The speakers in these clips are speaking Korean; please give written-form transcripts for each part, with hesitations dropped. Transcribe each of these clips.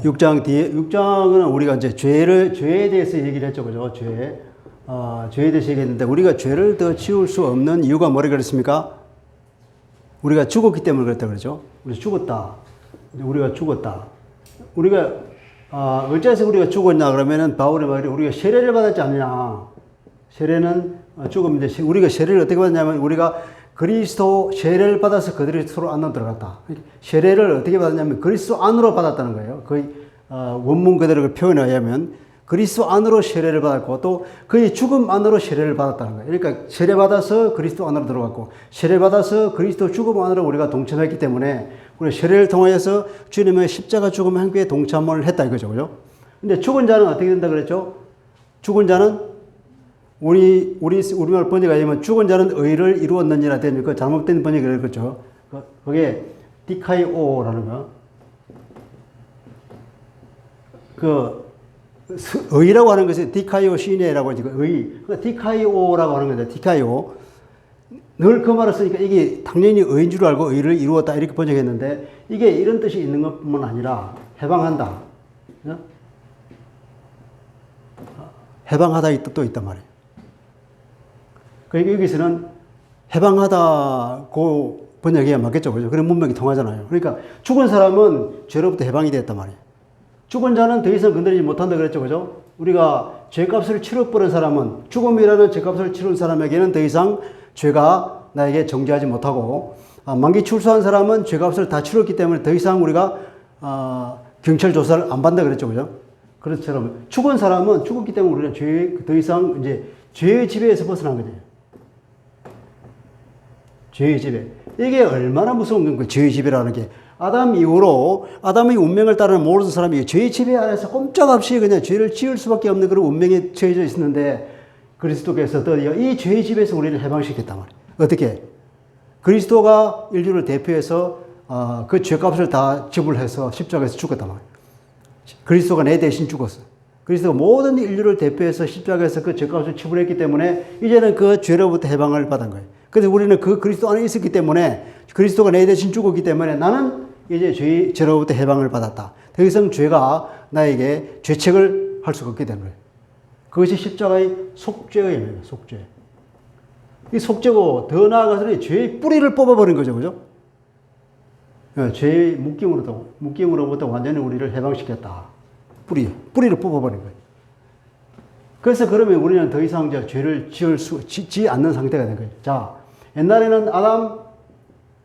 6장 뒤에, 6장은 우리가 이제 죄에 대해서 얘기를 했죠. 그죠? 죄에 대해서 얘기했는데, 우리가 죄를 더 지울 수 없는 이유가 뭐라 그랬습니까? 우리가 죽었기 때문에 그랬다 그러죠. 우리가 죽었다. 우리가, 어째서 우리가 죽었냐 그러면은 바울의 말이 우리가 세례를 받았지 않느냐. 세례는 죽음인데, 우리가 세례를 어떻게 받았냐면 우리가 그리스도 세례를 받아서 그리스도 안으로 들어갔다. 세례를 어떻게 받았냐면 그리스도 안으로 받았다는 거예요. 거의 원문 그대로 표현에 의하면 그리스도 안으로 세례를 받았고 또 그의 죽음 안으로 세례를 받았다는 거예요. 그러니까 세례 받아서 그리스도 안으로 들어갔고 세례 받아서 그리스도 죽음 안으로 우리가 동참했기 때문에 우리 세례를 통하여서 주님의 십자가 죽음 행위에 동참을 했다 이거죠. 그죠? 근데 죽은 자는 어떻게 된다 그랬죠? 죽은 자는 우리말 번역이 아니면 죽은 자는 의를 이루었느니라 되니까 잘못된 번역이 그랬죠. 그게 디카이오라는 거. 의라고 하는 것이 디카이오 시네라고 하죠. 디카이오라고 하는 건데, 디카이오. 늘 그 말을 쓰니까 이게 당연히 의인 줄 알고 의를 이루었다 이렇게 번역했는데 이게 이런 뜻이 있는 것뿐만 아니라 해방한다. 해방하다 이 뜻도 있단 말이에요. 그러니까 여기서는 해방하다고 번역해야 맞겠죠. 그죠? 그런 문맥이 통하잖아요. 그러니까 죽은 사람은 죄로부터 해방이 됐단 말이에요. 죽은 자는 더 이상 건드리지 못한다 그랬죠. 그죠? 우리가 죄값을 치러버린 사람은 죽음이라는 죄값을 치른 사람에게는 더 이상 죄가 나에게 정죄하지 못하고 만기 출소한 사람은 죄값을 다 치렀기 때문에 더 이상 우리가 경찰 조사를 안 받는다 그랬죠. 그죠? 그렇처럼 죽은 사람은 죽었기 때문에 우리는 더 이상 이제 죄의 지배에서 벗어난 거죠. 죄의 지배. 이게 얼마나 무서운 건가요? 죄의 지배라는 게. 아담 이후로 아담의 운명을 따르는 모든 사람이 죄의 지배 아래서 꼼짝없이 그냥 죄를 지을 수밖에 없는 그런 운명에 처해져 있었는데 그리스도께서 드디어 이 죄의 지배에서 우리를 해방시켰단 말이에요. 어떻게? 그리스도가 인류를 대표해서 그 죄값을 다 지불해서 십자가에서 죽었단 말이에요. 그리스도가 내 대신 죽었어. 그리스도가 모든 인류를 대표해서 십자가에서 그 죄값을 지불했기 때문에 이제는 그 죄로부터 해방을 받은 거예요. 그래서 우리는 그 그리스도 안에 있었기 때문에 그리스도가 내 대신 죽었기 때문에 나는 이제 죄로부터 해방을 받았다. 더 이상 죄가 나에게 죄책을 할 수가 없게 된 거예요. 그것이 십자가의 속죄의 의미예요. 속죄. 이 속죄고 더 나아가서는 죄의 뿌리를 뽑아버린 거죠. 그죠? 죄의 묶임으로부터 완전히 우리를 해방시켰다. 뿌리를 뽑아버린 거예요. 그래서 그러면 우리는 더 이상 죄를 짓지 않는 상태가 된 거예요. 자, 옛날에는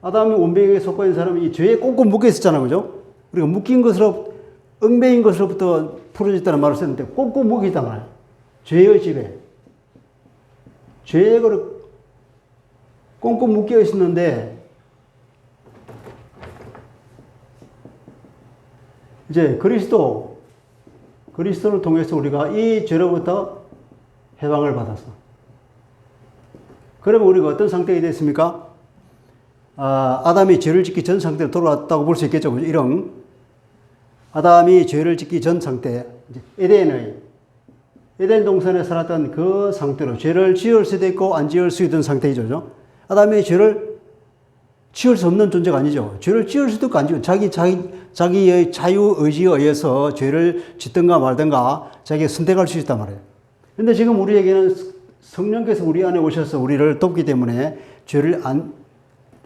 아담이 원병에게 속고 있는 사람이 이 죄에 꽁꽁 묶여 있었잖아요. 그죠? 우리가 얽매인 것으로부터 풀어졌다는 말을 썼는데 꽁꽁 묶여 있단 말이에요. 죄의 지배. 죄에 꽁꽁 묶여 있었는데 이제 그리스도를 통해서 우리가 이 죄로부터 해방을 받았어. 그러면 우리가 어떤 상태가 됐습니까? 아담이 죄를 짓기 전 상태로 돌아왔다고 볼 수 있겠죠. 이런 아담이 죄를 짓기 전 상태, 에덴 동산에 살았던 그 상태로 죄를 지을 수도 있고 안 지을 수 있던 상태이죠. 아담이 죄를 지을 수 없는 존재가 아니죠. 죄를 지을 수도 있고 안 지을 자기의 자유 의지에 의해서 죄를 짓든가 말든가 자기가 선택할 수 있단 말이에요. 근데 지금 우리에게는 성령께서 우리 안에 오셔서 우리를 돕기 때문에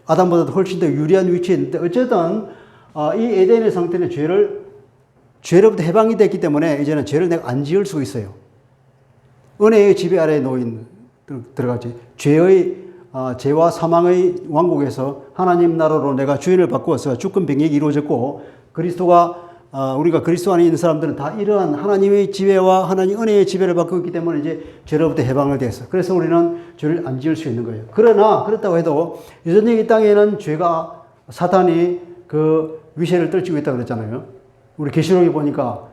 아담보다 훨씬 더 유리한 위치에 있는데 어쨌든 이 에덴의 상태는 죄로부터 해방이 됐기 때문에 이제는 죄를 내가 안 지을 수 있어요. 은혜의 지배 아래에 들어가지. 죄와 사망의 왕국에서 하나님 나라로 내가 주인을 바꾸어서 주권 병역이 이루어졌고 우리가 그리스도 안에 있는 사람들은 다 이러한 하나님의 지배와 하나님 은혜의 지배를 받고 있기 때문에 이제 죄로부터 해방을 됐어. 그래서 우리는 죄를 안 지을 수 있는 거예요. 그러나 그렇다고 해도 여전히 이 땅에는 사탄이 그 위세를 떨치고 있다고 그랬잖아요. 우리 계시록에 보니까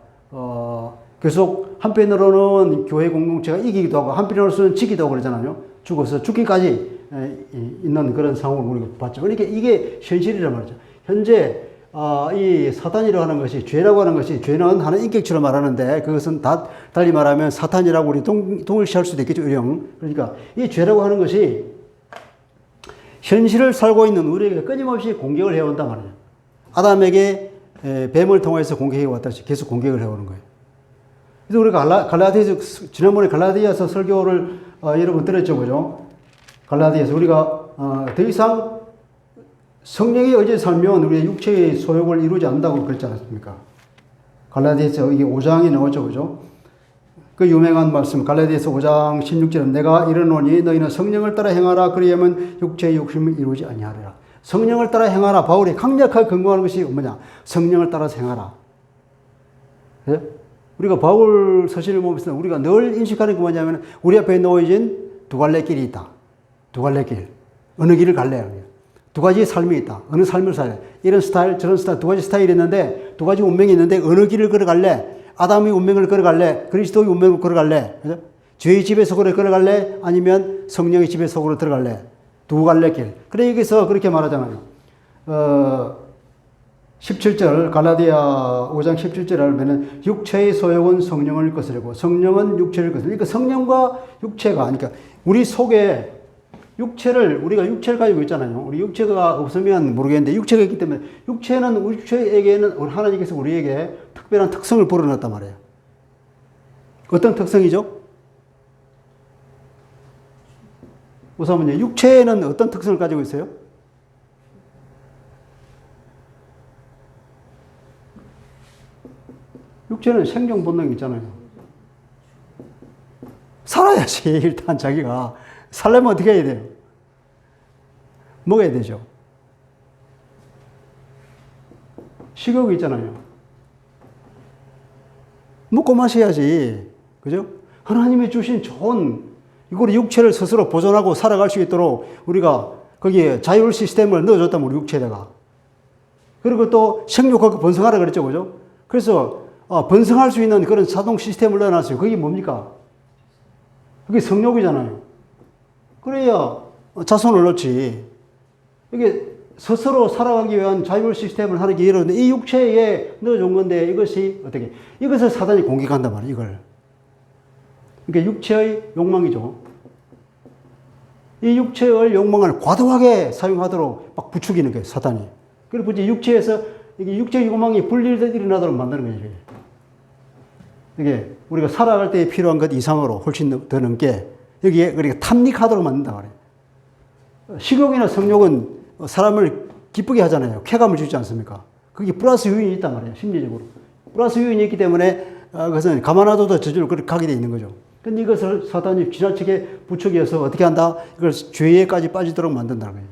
계속 한편으로는 교회 공동체가 이기기도 하고 한편으로는 지기도 하고 그러잖아요. 죽어서 죽기까지 있는 그런 상황을 우리가 봤죠. 그러니까 이게 현실이란 말이죠. 현재 이 사탄이라고 하는 것이 죄라고 하는 것이 죄는 하는 인격체로 말하는데 그것은 달리 말하면 사탄이라고 우리 동일시할 수도 있겠죠. 그러니까 이 죄라고 하는 것이 현실을 살고 있는 우리에게 끊임없이 공격을 해온단 말이에요. 아담에게 뱀을 통해서 공격해 왔다시 계속 공격을 해오는 거예요. 그래서 우리가 갈라디아서 지난번에 갈라디아서 설교를 여러분 들었죠, 그죠? 갈라디아서 우리가 더 이상 성령의 의지에 살면 우리의 육체의 소욕을 이루지 않는다고 그랬지 않았습니까? 갈라디아서 이게 5장에 나오죠, 그죠? 그 유명한 말씀 갈라디아서 5장 16절은 내가 이르노니 너희는 성령을 따라 행하라 그리하면 육체의 욕심을 이루지 아니하리라. 성령을 따라 행하라. 바울이 강력하게 권고하는 것이 뭐냐? 성령을 따라서 행하라. 예? 우리가 바울 서신을 보면서 우리가 늘 인식하는 게 뭐냐면 우리 앞에 놓여진 두 갈래 길이 있다. 두 갈래 길. 어느 길을 갈래? 두 가지 삶이 있다. 어느 삶을 살래? 이런 스타일, 저런 스타일, 두 가지 스타일이 있는데 두 가지 운명이 있는데 어느 길을 걸어갈래? 아담의 운명을 걸어갈래? 그리스도의 운명을 걸어갈래? 그죠? 죄의 집의 속으로 걸어갈래? 아니면 성령의 집의 속으로 들어갈래? 두 갈래 길. 그래 여기서 그렇게 말하잖아요. 17절 갈라디아 5장 17절을 하면은 육체의 소욕은 성령을 거스르고 성령은 육체를 거스르고 그러니까 성령과 육체가 그러니까 우리 속에 우리가 육체를 가지고 있잖아요. 우리 육체가 없으면 모르겠는데 육체가 있기 때문에 육체에게는 하나님께서 우리에게 특별한 특성을 불어넣었단 말이에요. 어떤 특성이죠? 우선 육체는 어떤 특성을 가지고 있어요? 육체는 생존 본능이 있잖아요. 살아야지. 일단 자기가 살려면 어떻게 해야 돼요? 먹어야 되죠. 식욕이 있잖아요. 먹고 마셔야지. 그죠? 하나님이 주신 좋은 이걸 육체를 스스로 보존하고 살아갈 수 있도록 우리가 거기에 자율 시스템을 넣어줬다면 우리 육체에다가. 그리고 또 생육하고 번성하라 그랬죠. 그죠? 그래서 번성할 수 있는 그런 자동 시스템을 넣어놨어요. 그게 뭡니까? 그게 성욕이잖아요. 그래야 자손을 넣지. 이게 스스로 살아가기 위한 자율 시스템을 하는 게 이러는데 이 육체에 넣어준 건데 이것이 어떻게? 이것을 사단이 공격한단 말이에요. 이걸. 그러니까 육체의 욕망이죠. 이 육체의 욕망을 과도하게 사용하도록 막 부추기는 거예요, 사단이. 그리고 이제 육체에서 이게 육체의 욕망이 분리되어 일어나도록 만드는 거예요. 이게 우리가 살아갈 때 필요한 것 이상으로 훨씬 더 넘게 여기에 그러니까 탐닉하도록 만든다 말이에요. 식욕이나 성욕은 사람을 기쁘게 하잖아요. 쾌감을 주지 않습니까? 그게 플러스 요인이 있단 말이에요, 심리적으로. 플러스 요인이 있기 때문에 그것은 가만 놔둬도 저절로 그렇게 가게 돼 있는 거죠. 근데 이것을 사단이 지나치게 부추겨서 어떻게 한다? 이걸 죄에까지 빠지도록 만든다는 거예요.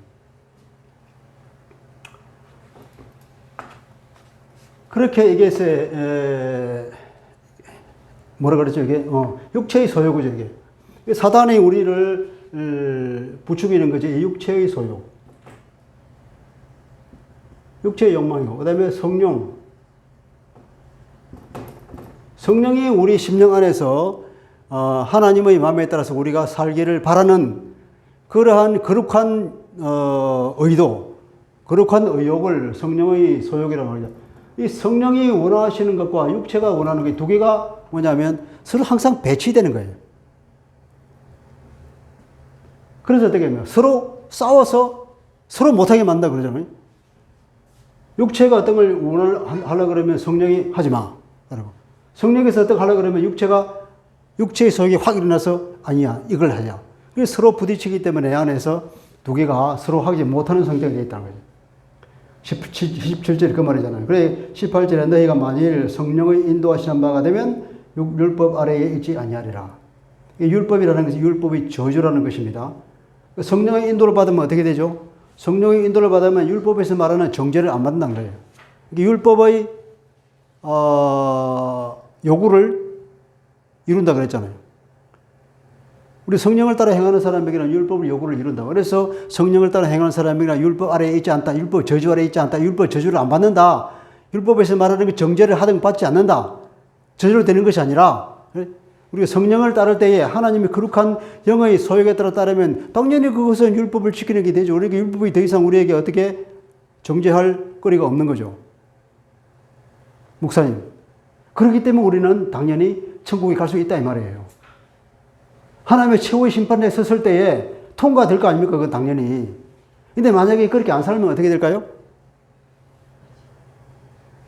그렇게 이게 뭐라 그랬죠? 이게 육체의 소욕이죠. 이게 사단이 우리를 부추기는 거지. 이 육체의 소욕, 육체의 욕망이고, 그다음에 성령이 우리 심령 안에서 하나님의 마음에 따라서 우리가 살기를 바라는 그러한 거룩한 의도, 거룩한 의욕을 성령의 소욕이라고 하죠. 이 성령이 원하시는 것과 육체가 원하는 게 두 개가 뭐냐면 서로 항상 배치되는 거예요. 그래서 어떻게 하면 서로 싸워서 서로 못하게 만든다 그러잖아요. 육체가 어떤 걸 원하려고 그러면 성령이 하지 마. 라고. 성령에서 어떻게 하려고 그러면 육체의 소욕이 확 일어나서 아니야, 이걸 하자. 그래서 서로 부딪히기 때문에 내 안에서 두 개가 서로 하지 못하는 성격이 있다는 거죠. 17절에 그 말이잖아요. 그래 18절에 너희가 만일 성령의 인도하시는 바가 되면 율법 아래에 있지 아니하리라. 율법이라는 것이 율법의 저주라는 것입니다. 성령의 인도를 받으면 어떻게 되죠? 성령의 인도를 받으면 율법에서 말하는 정죄를 안 받는다는 거예요. 율법의 요구를 이룬다 그랬잖아요. 우리 성령을 따라 행하는 사람에게는 율법의 요구를 이룬다. 그래서 성령을 따라 행하는 사람에게는 율법 아래에 있지 않다. 율법 저주 아래에 있지 않다. 율법 저주를 안 받는다. 율법에서 말하는 게 정죄를 하든 받지 않는다. 저주로 되는 것이 아니라 우리가 성령을 따를 때에 하나님의 거룩한 영의 소욕에 따르면 당연히 그것은 율법을 지키는 게 되죠. 그러니까 율법이 더 이상 우리에게 어떻게 정죄할 거리가 없는 거죠. 목사님. 그렇기 때문에 우리는 당연히 천국에 갈 수 있다 이 말이에요. 하나님의 최후의 심판에 섰을 때에 통과될 거 아닙니까? 그건 당연히. 근데 만약에 그렇게 안 살면 어떻게 될까요?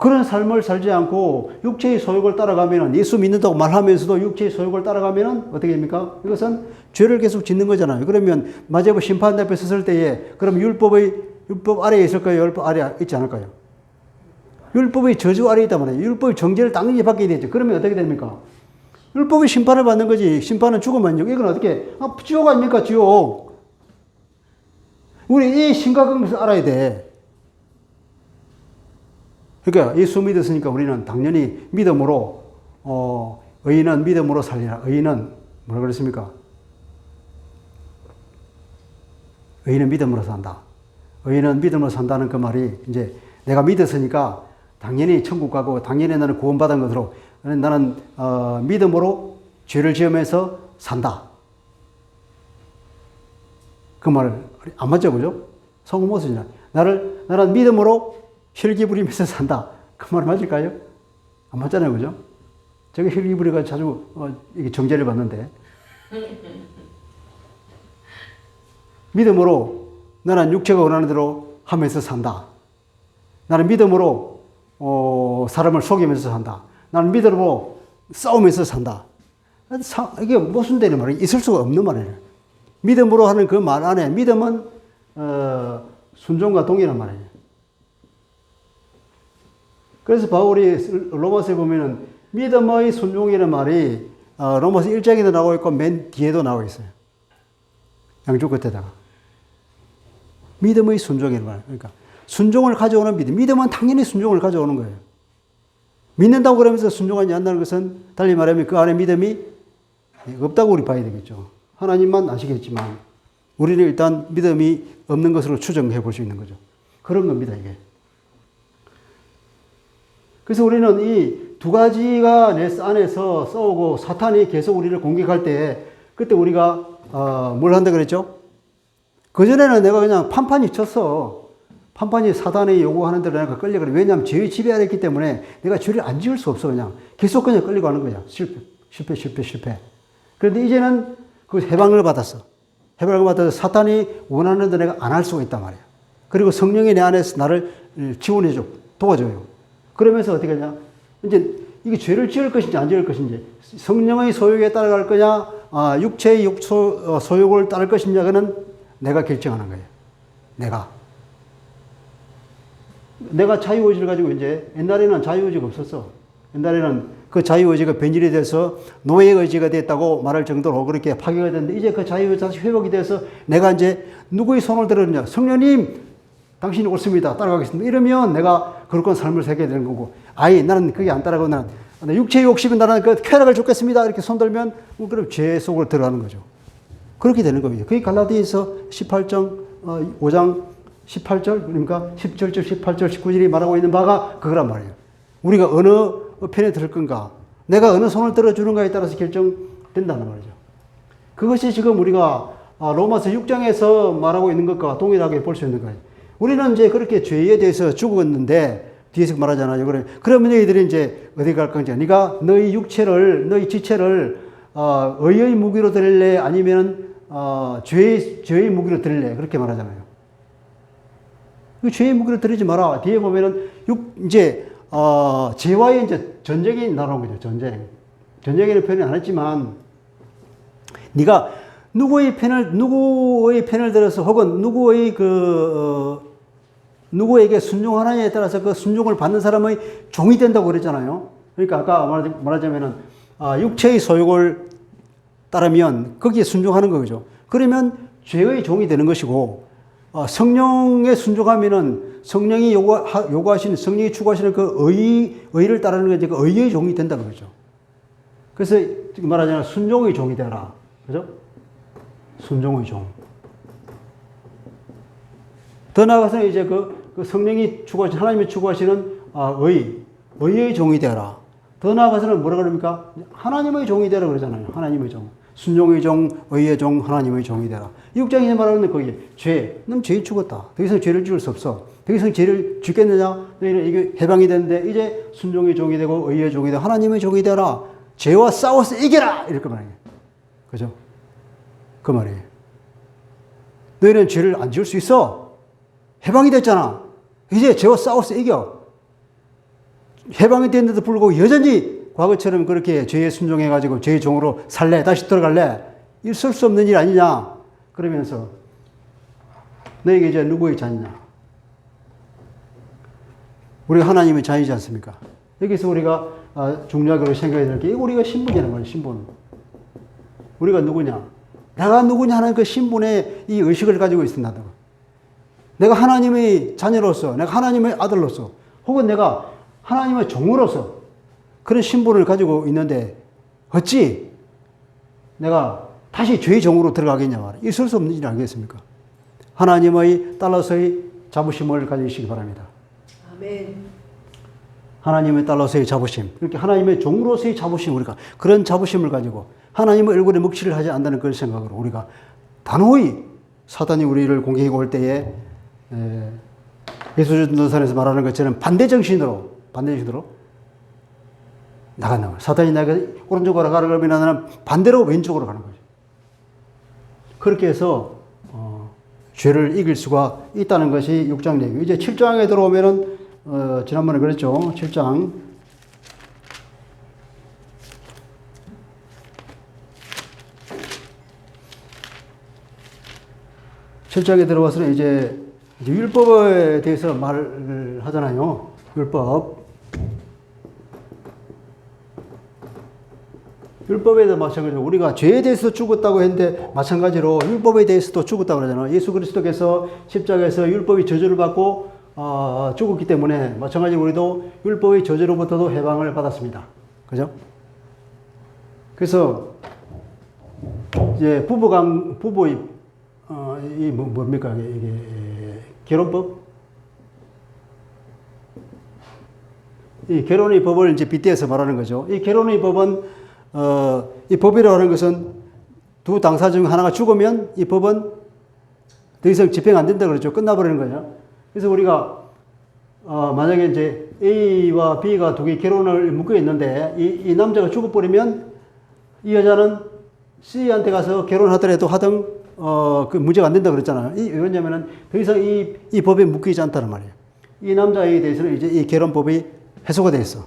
그런 삶을 살지 않고 육체의 소욕을 따라가면은 예수 믿는다고 말하면서도 육체의 소욕을 따라가면은 어떻게 됩니까? 이것은 죄를 계속 짓는 거잖아요. 그러면 마지막 심판 앞에 섰을 때에 그럼 율법 아래에 있을까요? 율법 아래에 있지 않을까요? 율법의 저주 아래에 있단 말이에요. 율법의 정죄를 당연히 받게 되죠. 그러면 어떻게 됩니까? 율법의 심판을 받는 거지. 심판은 죽음 아니죠. 이건 어떻게? 지옥 아닙니까? 지옥. 우리 이 심각한 것을 알아야 돼. 그러니까 예수 믿었으니까 우리는 당연히 믿음으로 의인은 믿음으로 살리라. 의인은 뭐라 그랬습니까? 의인은 믿음으로 산다. 의인은 믿음으로 산다는 그 말이 이제 내가 믿었으니까 당연히 천국 가고 당연히 나는 구원받은 것으로 나는 믿음으로 죄를 지으면서 산다. 그 말을 안 맞죠, 그죠? 성우 모습이냐? 나는 믿음으로 혈기 부리면서 산다. 그 말 맞을까요? 안 맞잖아요, 그죠? 제가 혈기 부리가 자주 이게 정죄를 받는데 믿음으로 나는 육체가 원하는 대로 하면서 산다. 나는 믿음으로 사람을 속이면서 산다. 나는 믿음으로 싸우면서 산다. 이게 모순되는 말이 있을 수가 없는 말이에요. 믿음으로 하는 그 말 안에 믿음은 순종과 동의란 말이에요. 그래서 바울이 로마서에 보면은 믿음의 순종이라는 말이 로마서 1장에도 나오고 있고 맨 뒤에도 나와 있어요. 양쪽 끝에다가. 믿음의 순종이라는 말. 그러니까 순종을 가져오는 믿음. 믿음은 당연히 순종을 가져오는 거예요. 믿는다고 그러면서 순종하지 않는다는 것은 달리 말하면 그 안에 믿음이 없다고 우리 봐야 되겠죠. 하나님만 아시겠지만 우리는 일단 믿음이 없는 것으로 추정해 볼 수 있는 거죠. 그런 겁니다, 이게. 그래서 우리는 이 두 가지가 내 안에서 싸우고 사탄이 계속 우리를 공격할 때 그때 우리가 뭘 한다 그랬죠? 그전에는 내가 그냥 판판이 쳤어. 판판이 사단이 요구하는 대로 내가 끌려가래. 왜냐하면 죄의 지배 아래 있기 때문에 내가 죄를 안 지을 수 없어. 그냥 계속 그냥 끌려가는 거야. 실패. 그런데 이제는 그 해방을 받았어. 해방을 받아서 사탄이 원하는 대로 내가 안 할 수가 있단 말이야. 그리고 성령이 내 안에서 나를 지원해줘. 도와줘요. 그러면서 어떻게 하냐? 이제 이게 죄를 지을 것인지 안 지을 것인지, 성령의 소욕에 따라갈 거냐, 육체의 소욕을 따를 것이냐, 그는 내가 결정하는 거예요. 내가 자유의지를 가지고 이제, 옛날에는 자유의지가 없었어. 옛날에는 그 자유의지가 변질이 돼서 노예의지가 됐다고 말할 정도로 그렇게 파괴가 됐는데, 이제 그 자유의지 다시 회복이 돼서 내가 이제 누구의 손을 들었느냐, 성령님, 당신이 옳습니다. 따라가겠습니다. 이러면 내가 거룩한 삶을 살게 되는 거고, 아예 나는 그게 안 따라가고 나는 육체의 욕심은 나는 그 쾌락을 줬겠습니다. 이렇게 손들면 그럼 죄 속으로 들어가는 거죠. 그렇게 되는 겁니다. 그게 갈라디아서 5장 18절, 그러니까 17절, 18절, 19절이 말하고 있는 바가 그거란 말이에요. 우리가 어느 편에 들을 건가, 내가 어느 손을 들어주는가에 따라서 결정된다는 말이죠. 그것이 지금 우리가 로마서 6장에서 말하고 있는 것과 동일하게 볼 수 있는 거예요. 우리는 이제 그렇게 죄에 대해서 죽었는데, 뒤에서 말하잖아요. 그러면 너희들이 이제 어디 갈 건지, 네가 너희 지체를 의의 무기로 드릴래? 아니면 죄의 무기로 드릴래? 그렇게 말하잖아요. 죄의 무기로 드리지 마라. 뒤에 보면은 죄와의 이제 전쟁이 나오는 거죠. 전쟁이라는 표현은 안 했지만, 네가 누구의 편을 들어서 혹은 누구에게 순종하느냐에 따라서 그 순종을 받는 사람의 종이 된다고 그랬잖아요. 그러니까 아까 말하자면은 육체의 소욕을 따르면 거기에 순종하는 거죠. 그러면 죄의 종이 되는 것이고, 성령에 순종하면은 성령이 요구하시는, 성령이 추구하시는 그 의를 따르는 게 그 의의 종이 된다는 거죠. 그래서 지금 말하자면 순종의 종이 되라. 그죠? 순종의 종. 더 나아가서 이제 그 성령이 추구하시는, 하나님이 추구하시는 의의 종이 되라. 더 나아가서는 뭐라 그럽니까? 하나님의 종이 되라 그러잖아요. 하나님의 종. 순종의 종, 의의 종, 하나님의 종이 되라. 6장에서 말하는 거기 넌 죄에 죽었다. 더 이상 죄를 지을 수 없어. 더 이상 죄를 짓겠느냐? 너희는 이게 해방이 되는데 이제 순종의 종이 되고 의의 종이 되고 하나님의 종이 되라. 죄와 싸워서 이겨라! 이렇게 말해요. 그죠? 그 말이에요. 너희는 죄를 안 지을 수 있어. 해방이 됐잖아. 이제 죄와 싸워서 이겨. 해방이 됐는데도 불구하고 여전히 과거처럼 그렇게 죄에 순종해가지고 죄의 종으로 살래? 다시 들어갈래? 있을 수 없는 일 아니냐? 그러면서 너에게 이제 누구의 자녀냐? 우리가 하나님의 자녀이지 않습니까? 여기서 우리가 중요하게 생각해야 될 게 우리가 신분이라는 거예요. 신분. 우리가 누구냐? 내가 누구냐 하는 그 신분의 이 의식을 가지고 있습니다. 내가 하나님의 자녀로서, 내가 하나님의 아들로서, 혹은 내가 하나님의 종으로서 그런 신분을 가지고 있는데 어찌 내가 다시 죄의 종으로 들어가겠냐 말이에요. 있을 수 없는 일 아니겠습니까? 하나님의 딸로서의 자부심을 가지시기 바랍니다. 아멘. 하나님의 딸로서의 자부심, 이렇게 하나님의 종으로서의 자부심, 우리가 그런 자부심을 가지고 하나님의 얼굴에 먹칠을 하지 않는다는 그런 생각으로 우리가 단호히 사단이 우리를 공격해 올 때에 예수전도서에서 말하는 것처럼 반대 정신으로 나간다. 사단이 내가 오른쪽으로 가라 그러면 나는 반대로 왼쪽으로 가는 거죠. 그렇게 해서 죄를 이길 수가 있다는 것이 6장 내용. 이제 7장에 들어오면은 지난번에 그랬죠. 7장. 에 들어와서는 이제 율법에 대해서 말을 하잖아요. 율법. 율법에도 마찬가지로 우리가 죄에 대해서 죽었다고 했는데 마찬가지로 율법에 대해서도 죽었다고 그러잖아요. 예수 그리스도께서 십자가에서 율법이 저주를 받고 죽었기 때문에 마찬가지로 우리도 율법의 저주로부터도 해방을 받았습니다. 그죠? 그래서 이제 부부의 이 뭡니까 이게 결혼법? 이 결혼의 법을 이제 빗대어서 말하는 거죠. 이 결혼의 법은 이 법이라고 하는 것은 두 당사 중 하나가 죽으면 이 법은 더 이상 집행 안 된다 그러죠. 끝나버리는 거죠. 그래서 우리가 만약에 이제 A와 B가 두 개 결혼을 묶여 있는데 이 남자가 죽어버리면 이 여자는 C한테 가서 결혼하더라도 하등 그 문제가 안 된다 그랬잖아요. 왜냐면은 더 이상 이 법에 묶이지 않다는 말이에요. 이 남자에 대해서는 이제 이 결혼법이 해소가 돼 있어.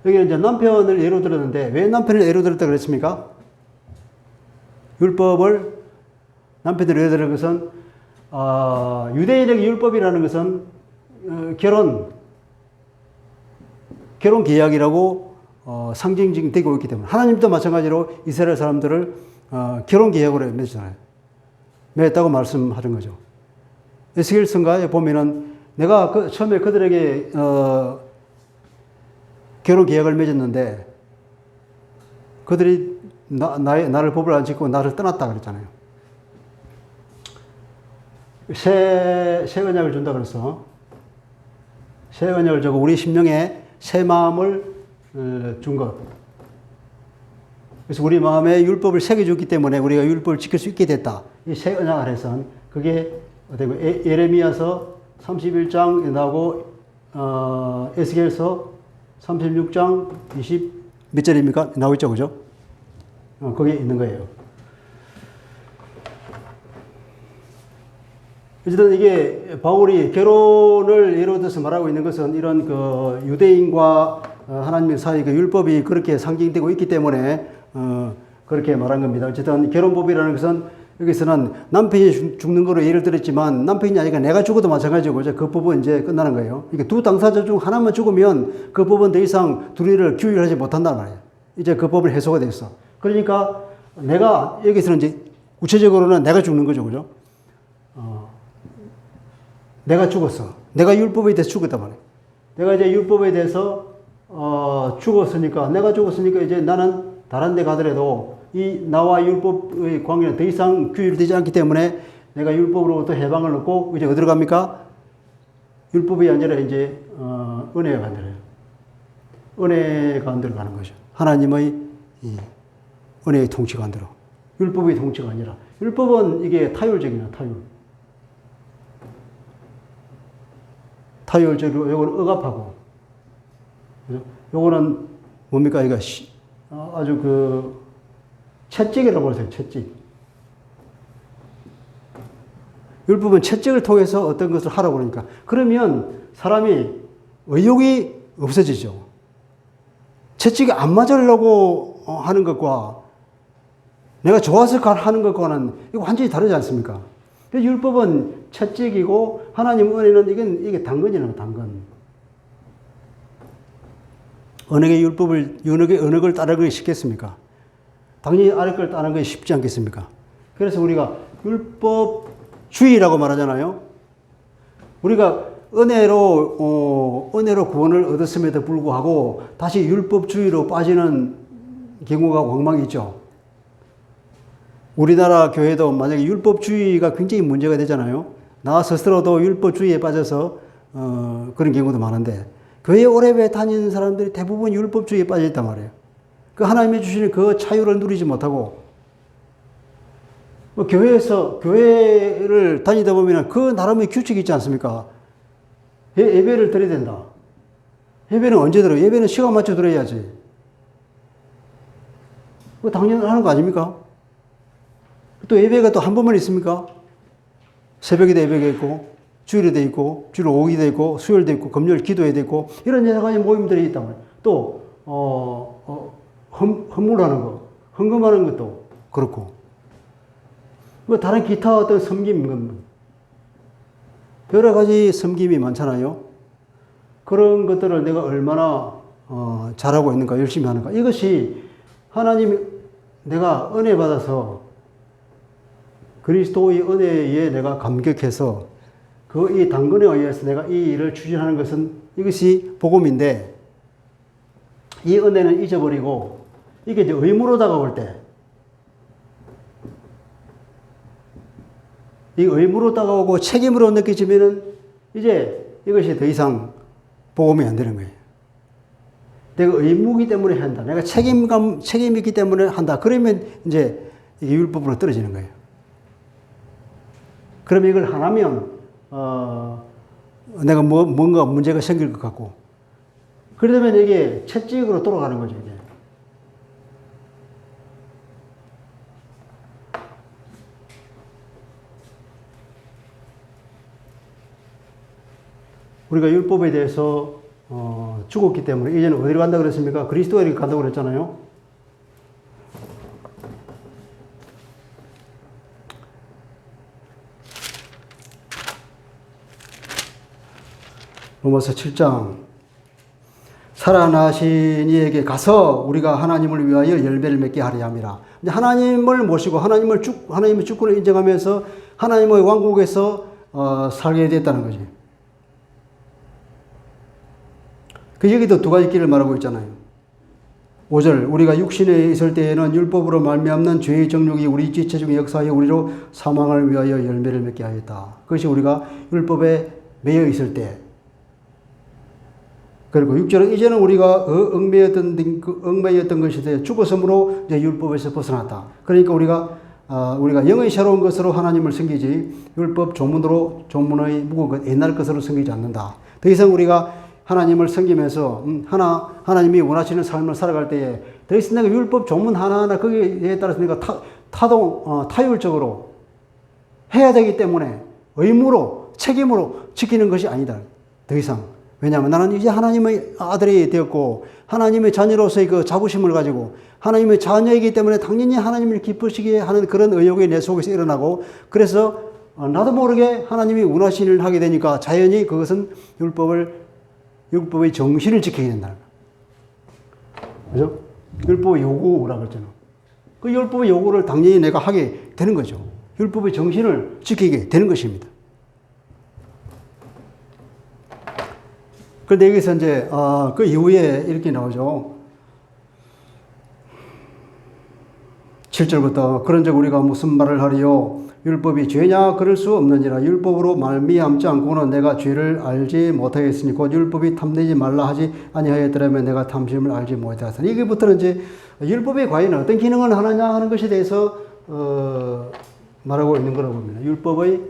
여기는 이제 남편을 예로 들었는데 왜 남편을 예로 들었다 그랬습니까? 율법을 남편으로 예로 들은 것은 유대인에게 율법이라는 것은 결혼 계약이라고 상징적이 되고 있기 때문에 하나님도 마찬가지로 이스라엘 사람들을 결혼 계약으로 맺었잖아요. 맺었다고 말씀하는 거죠. 에스겔서가에 보면은 내가 처음에 그들에게 결혼 계약을 맺었는데 그들이 나를 법을 안 지키고 나를 떠났다 그랬잖아요. 새 언약을 준다 그래서 새 언약을 주고 우리 심령에 새 마음을 준 것. 그래서 우리 마음에 율법을 새겨줬기 때문에 우리가 율법을 지킬 수 있게 됐다. 이 새 언약 아래선 그게 예레미야서 31장에 나오고 에스겔서 36장 20 몇 절입니까? 나오있죠, 그죠? 거기에 있는 거예요. 어쨌든 이게 바울이 결혼을 예로 들어서 말하고 있는 것은 이런 그 유대인과 하나님의 사이 그 율법이 그렇게 상징되고 있기 때문에 그렇게 말한 겁니다. 어쨌든 결혼법이라는 것은 여기서는 남편이 죽는 거로 예를 들었지만 남편이 아니라 내가 죽어도 마찬가지고 그 법은 이제 끝나는 거예요. 이게 두 당사자 중 하나만 죽으면 그 법은 더 이상 둘이를 규율하지 못한단 말이에요. 이제 그 법은 해소가 됐어. 그러니까 내가 여기서는 이제 구체적으로는 내가 죽는 거죠, 그죠? 내가 죽었어. 내가 율법에 대해서 죽었단 말이에요. 내가 이제 율법에 대해서 죽었으니까 내가 죽었으니까 이제 나는 다른 데 가더라도 이 나와 율법의 관계는 더 이상 규율되지 않기 때문에 내가 율법으로부터 해방을 얻고 이제 어디로 갑니까? 율법이 아니라 이제 은혜가 간 데로요. 은혜가 간 데로 가는 거죠. 하나님의 은혜의 통치가 간 데로. 율법의 통치가 아니라. 율법은 이게 타율적이나 타율적이고 요거는 억압하고. 요거는 뭡니까? 이거 아주 그 채찍이라고 하세요. 채찍. 율법은 채찍을 통해서 어떤 것을 하라고 그러니까. 그러면 사람이 의욕이 없어지죠. 채찍이 안 맞으려고 하는 것과 내가 좋아서 하는 것과는 이거 완전히 다르지 않습니까? 율법은 채찍이고 하나님 은혜는 이게 당근이라는 당근. 어느 게 율법을 어느 걸 따르기 쉽겠습니까? 당연히 아래 걸 따르는 게 쉽지 않겠습니까? 그래서 우리가 율법주의라고 말하잖아요. 우리가 은혜로 구원을 얻었음에도 불구하고 다시 율법주의로 빠지는 경우가 왕왕 있죠. 우리나라 교회도 만약에 율법주의가 굉장히 문제가 되잖아요. 나 스스로도 율법주의에 빠져서 그런 경우도 많은데 교회 오래 다니는 사람들이 대부분 율법주의에 빠져 있단 말이에요. 그 하나님이 주시는 그 자유를 누리지 못하고 교회를 다니다 보면 그 나름의 규칙이 있지 않습니까? 예배를 드려야 된다. 예배는 언제 드려요? 예배는 시간 맞춰 드려야지. 그거 당연하는 거 아닙니까? 또 예배가 또 한 번만 있습니까? 새벽에도 예배가 있고, 주일에도 있고, 주일 오후에도 있고, 수요일도 있고, 금요일 기도회도 있고, 이런 여러 가지 모임들이 있단 말이에요. 또, 헌물하는 거, 헌금하는 것도 그렇고, 뭐 다른 기타 어떤 섬김, 여러 가지 섬김이 많잖아요. 그런 것들을 내가 얼마나 잘하고 있는가, 열심히 하는가. 이것이 내가 은혜 받아서 그리스도의 은혜에 내가 감격해서 그 이 당근에 의해서 내가 이 일을 추진하는 것은 이것이 복음인데 이 은혜는 잊어버리고 이게 이제 의무로 다가올 때 이 의무로 다가오고 책임으로 느껴지면은 이제 이것이 더 이상 복음이 안 되는 거예요. 내가 의무이기 때문에 한다. 내가 책임이 있기 때문에 한다. 그러면 이제 이게 율법으로 떨어지는 거예요. 그러면 이걸 안 하면, 내가 뭔가 문제가 생길 것 같고. 그러면 이게 채찍으로 돌아가는 거죠, 이게. 우리가 율법에 대해서, 죽었기 때문에, 이제는 어디로 간다 그랬습니까? 그리스도에게 간다고 그랬잖아요. 로마서 7장 살아나신 이에게 가서 우리가 하나님을 위하여 열매를 맺게 하려 함이라. 이제 하나님을 모시고 하나님의 주권을 인정하면서 하나님의 왕국에서 살게 됐다는 거지. 그 여기도 두 가지 길을 말하고 있잖아요. 5절 우리가 육신에 있을 때에는 율법으로 말미암는 죄의 정욕이 우리 지체 중에 역사하여 우리로 사망을 위하여 열매를 맺게 하였다. 그것이 우리가 율법에 매여 있을 때. 그리고 6절은 이제는 우리가 얽매였던 것이 되어 죽었으므로 이제 율법에서 벗어났다. 그러니까 우리가 영의 새로운 것으로 하나님을 섬기지 율법 조문의 묵은 것 옛날 것으로 섬기지 않는다. 더 이상 우리가 하나님을 섬기면서 하나님이 원하시는 삶을 살아갈 때에 더 이상 내가 율법 조문 하나하나 거기에 따라서 내가 타율적으로 해야 되기 때문에 의무로 책임으로 지키는 것이 아니다. 더 이상. 왜냐하면 나는 이제 하나님의 아들이 되었고 하나님의 자녀로서의 그 자부심을 가지고 하나님의 자녀이기 때문에 당연히 하나님을 기쁘시게 하는 그런 의욕이 내 속에서 일어나고 그래서 나도 모르게 하나님이 원하시는 일을 하게 되니까 자연히 그것은 율법의 정신을 지키게 된다. 그죠? 율법의 요구라고 했잖아. 그 율법의 요구를 당연히 내가 하게 되는 거죠. 율법의 정신을 지키게 되는 것입니다. 그런데 여기서 이제, 그 이후에 이렇게 나오죠. 7절부터, 그런즉 우리가 무슨 말을 하리요? 율법이 죄냐? 그럴 수 없느니라. 율법으로 말미암지 않고는 내가 죄를 알지 못하겠으니 곧 율법이 탐내지 말라 하지 아니하였더라면 내가 탐심을 알지 못하였으니. 이게부터는 이제 율법이 과연 어떤 기능을 하느냐 하는 것에 대해서, 말하고 있는 거라고 봅니다. 율법의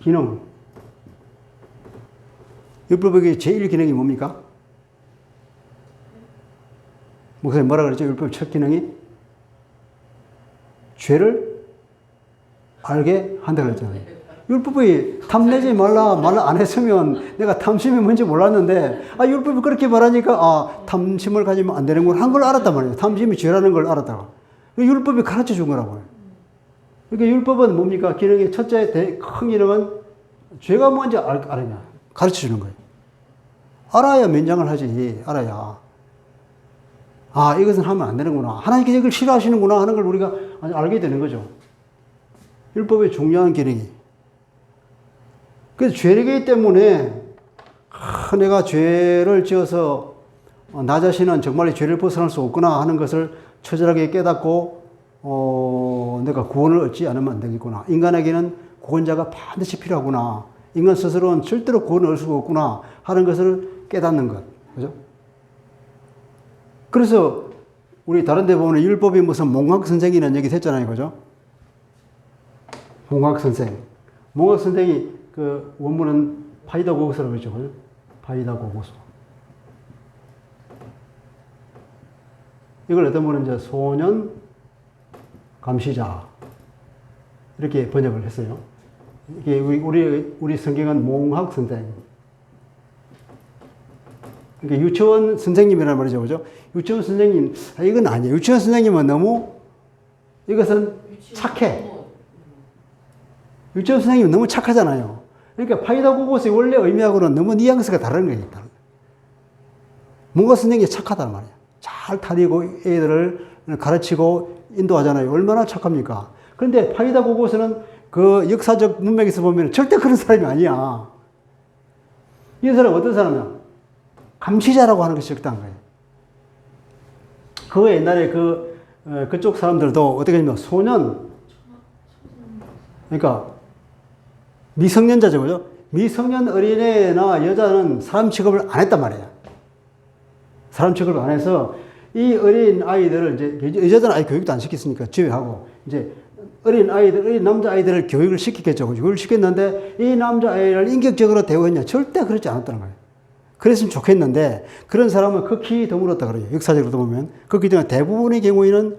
기능. 율법의 제1 기능이 뭡니까? 목사님 뭐라 그랬죠? 율법 첫 기능이? 죄를 알게 한다 그랬잖아요. 율법이 탐내지 말라 안 했으면 내가 탐심이 뭔지 몰랐는데, 율법이 그렇게 말하니까, 탐심을 가지면 안 되는 걸 한 걸 알았단 말이에요. 탐심이 죄라는 걸 알았다가. 율법이 가르쳐 준 거라고요. 그러니까 율법은 뭡니까? 기능의 첫째 큰 기능은 죄가 뭔지 알아야 가르쳐 주는 거예요. 알아야 면장을 하지. 알아야. 이것은 하면 안 되는구나. 하나님께서 이걸 싫어하시는구나 하는 걸 우리가 알게 되는 거죠. 율법의 중요한 기능이. 그래서 죄이기 때문에 내가 죄를 지어서 나 자신은 정말 죄를 벗어날 수 없구나 하는 것을 처절하게 깨닫고 내가 구원을 얻지 않으면 안 되겠구나. 인간에게는 구원자가 반드시 필요하구나. 인간 스스로는 절대로 구원을 얻을 수가 없구나 하는 것을 깨닫는 것. 그죠? 그래서 우리 다른 데 보면 율법이 무슨 몽학 선생이라는 얘기 했잖아요. 그죠? 몽학 선생. 몽학 선생이 그 원문은 파이다고고서라고 그러죠. 그죠? 파이다고고서. 이걸 어떤 분은 이제 소년 감시자 이렇게 번역을 했어요. 이게 우리 성경은 몽학 선생. 그러니까 유치원 선생님이라는 말이죠. 그죠? 유치원 선생님, 이건 아니에요. 유치원 선생님은 너무 이것은 착해. 유치원 선생님은 너무 착하잖아요. 그러니까 파이다고고스의 원래 의미하고는 너무 뉘앙스가 다른 거예요. 뭔가 선생님이 착하단 말이에요. 잘 다니고 애들을 가르치고 인도하잖아요. 얼마나 착합니까? 그런데 파이다고고스는 그 역사적 문맥에서 보면 절대 그런 사람이 아니야. 이 사람은 어떤 사람이야? 감시자라고 하는 것이 적당한 거예요. 그 옛날에 그쪽 사람들도 어떻게 하냐면 소년, 그러니까 미성년자죠. 그죠? 미성년 어린애나 여자는 사람 취급을 안 했단 말이에요. 사람 취급을 안 해서 이 어린 아이들을 이제 여자들은 아예 교육도 안 시켰으니까 제외하고 이제 어린 남자 아이들을 교육을 시키겠죠. 교육을 시켰는데 이 남자 아이를 인격적으로 대우했냐? 절대 그렇지 않았다는 거예요. 그랬으면 좋겠는데 그런 사람은 극히 드물었다 그래요. 역사적으로 보면 극히 드물 대부분의 경우에는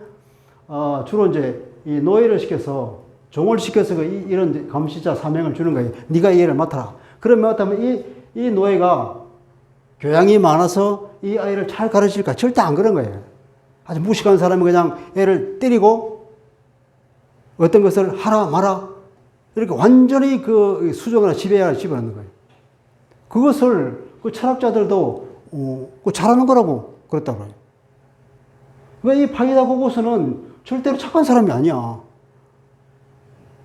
주로 이제 이 노예를 시켜서 종을 시켜서 이런 감시자 사명을 주는 거예요. 네가 이 애를 맡아라. 그러면 맡으면 이 노예가 교양이 많아서 이 아이를 잘 가르칠까? 절대 안 그런 거예요. 아주 무식한 사람이 그냥 애를 때리고 어떤 것을 하라 마라 이렇게 완전히 그 수정하나 지배하나 집어넣는 거예요. 그것을 그 철학자들도 잘하는 거라고 그랬다고 해요. 왜 이 파이다고고스는 절대로 착한 사람이 아니야.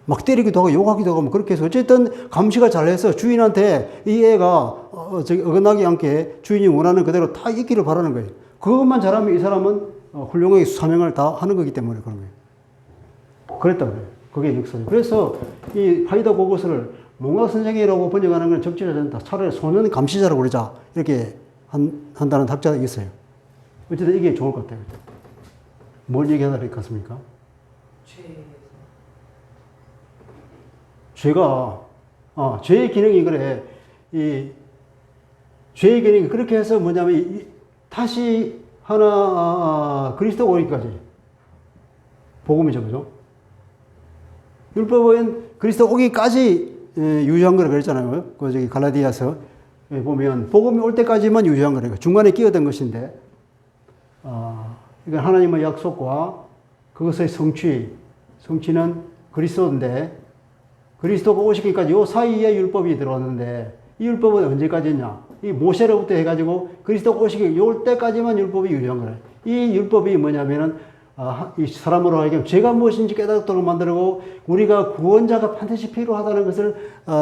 막 때리기도 하고 욕하기도 하고 뭐 그렇게 해서 어쨌든 감시가 잘해서 주인한테 이 애가 어긋나지 않게 주인이 원하는 그대로 다 있기를 바라는 거예요. 그것만 잘하면 이 사람은 훌륭하게 사명을 다 하는 거기 때문에 그런 거예요. 그랬다고 해요. 그게 역사죠. 그래서 이 파이다고고스를 몽학 선생이라고 번역하는 건 적절하지 않다. 차라리 소년 감시자라고 그러자. 이렇게 한다는 학자가 있어요. 어쨌든 이게 좋을 것 같아요. 뭘 얘기하다 될 것 같습니까? 죄의 기능이 그래. 죄의 기능이 그렇게 해서 뭐냐면, 다시 그리스도 오기까지. 복음이죠, 그죠? 율법은 그리스도 오기까지 유효한 거라 그랬잖아요. 갈라디아서 보면, 복음이 올 때까지만 유효한 거래요. 중간에 끼어든 것인데, 이건 하나님의 약속과 그것의 성취는 그리스도인데, 그리스도가 오시기까지 요 사이에 율법이 들어왔는데 이 율법은 언제까지 했냐? 이 모세로부터 해가지고 그리스도가 오시기 요 때까지만 율법이 유효한 거예요. 이 율법이 뭐냐면은 이 사람으로 하여금 죄가 무엇인지 깨닫도록 만들고 우리가 구원자가 반드시 필요하다는 것을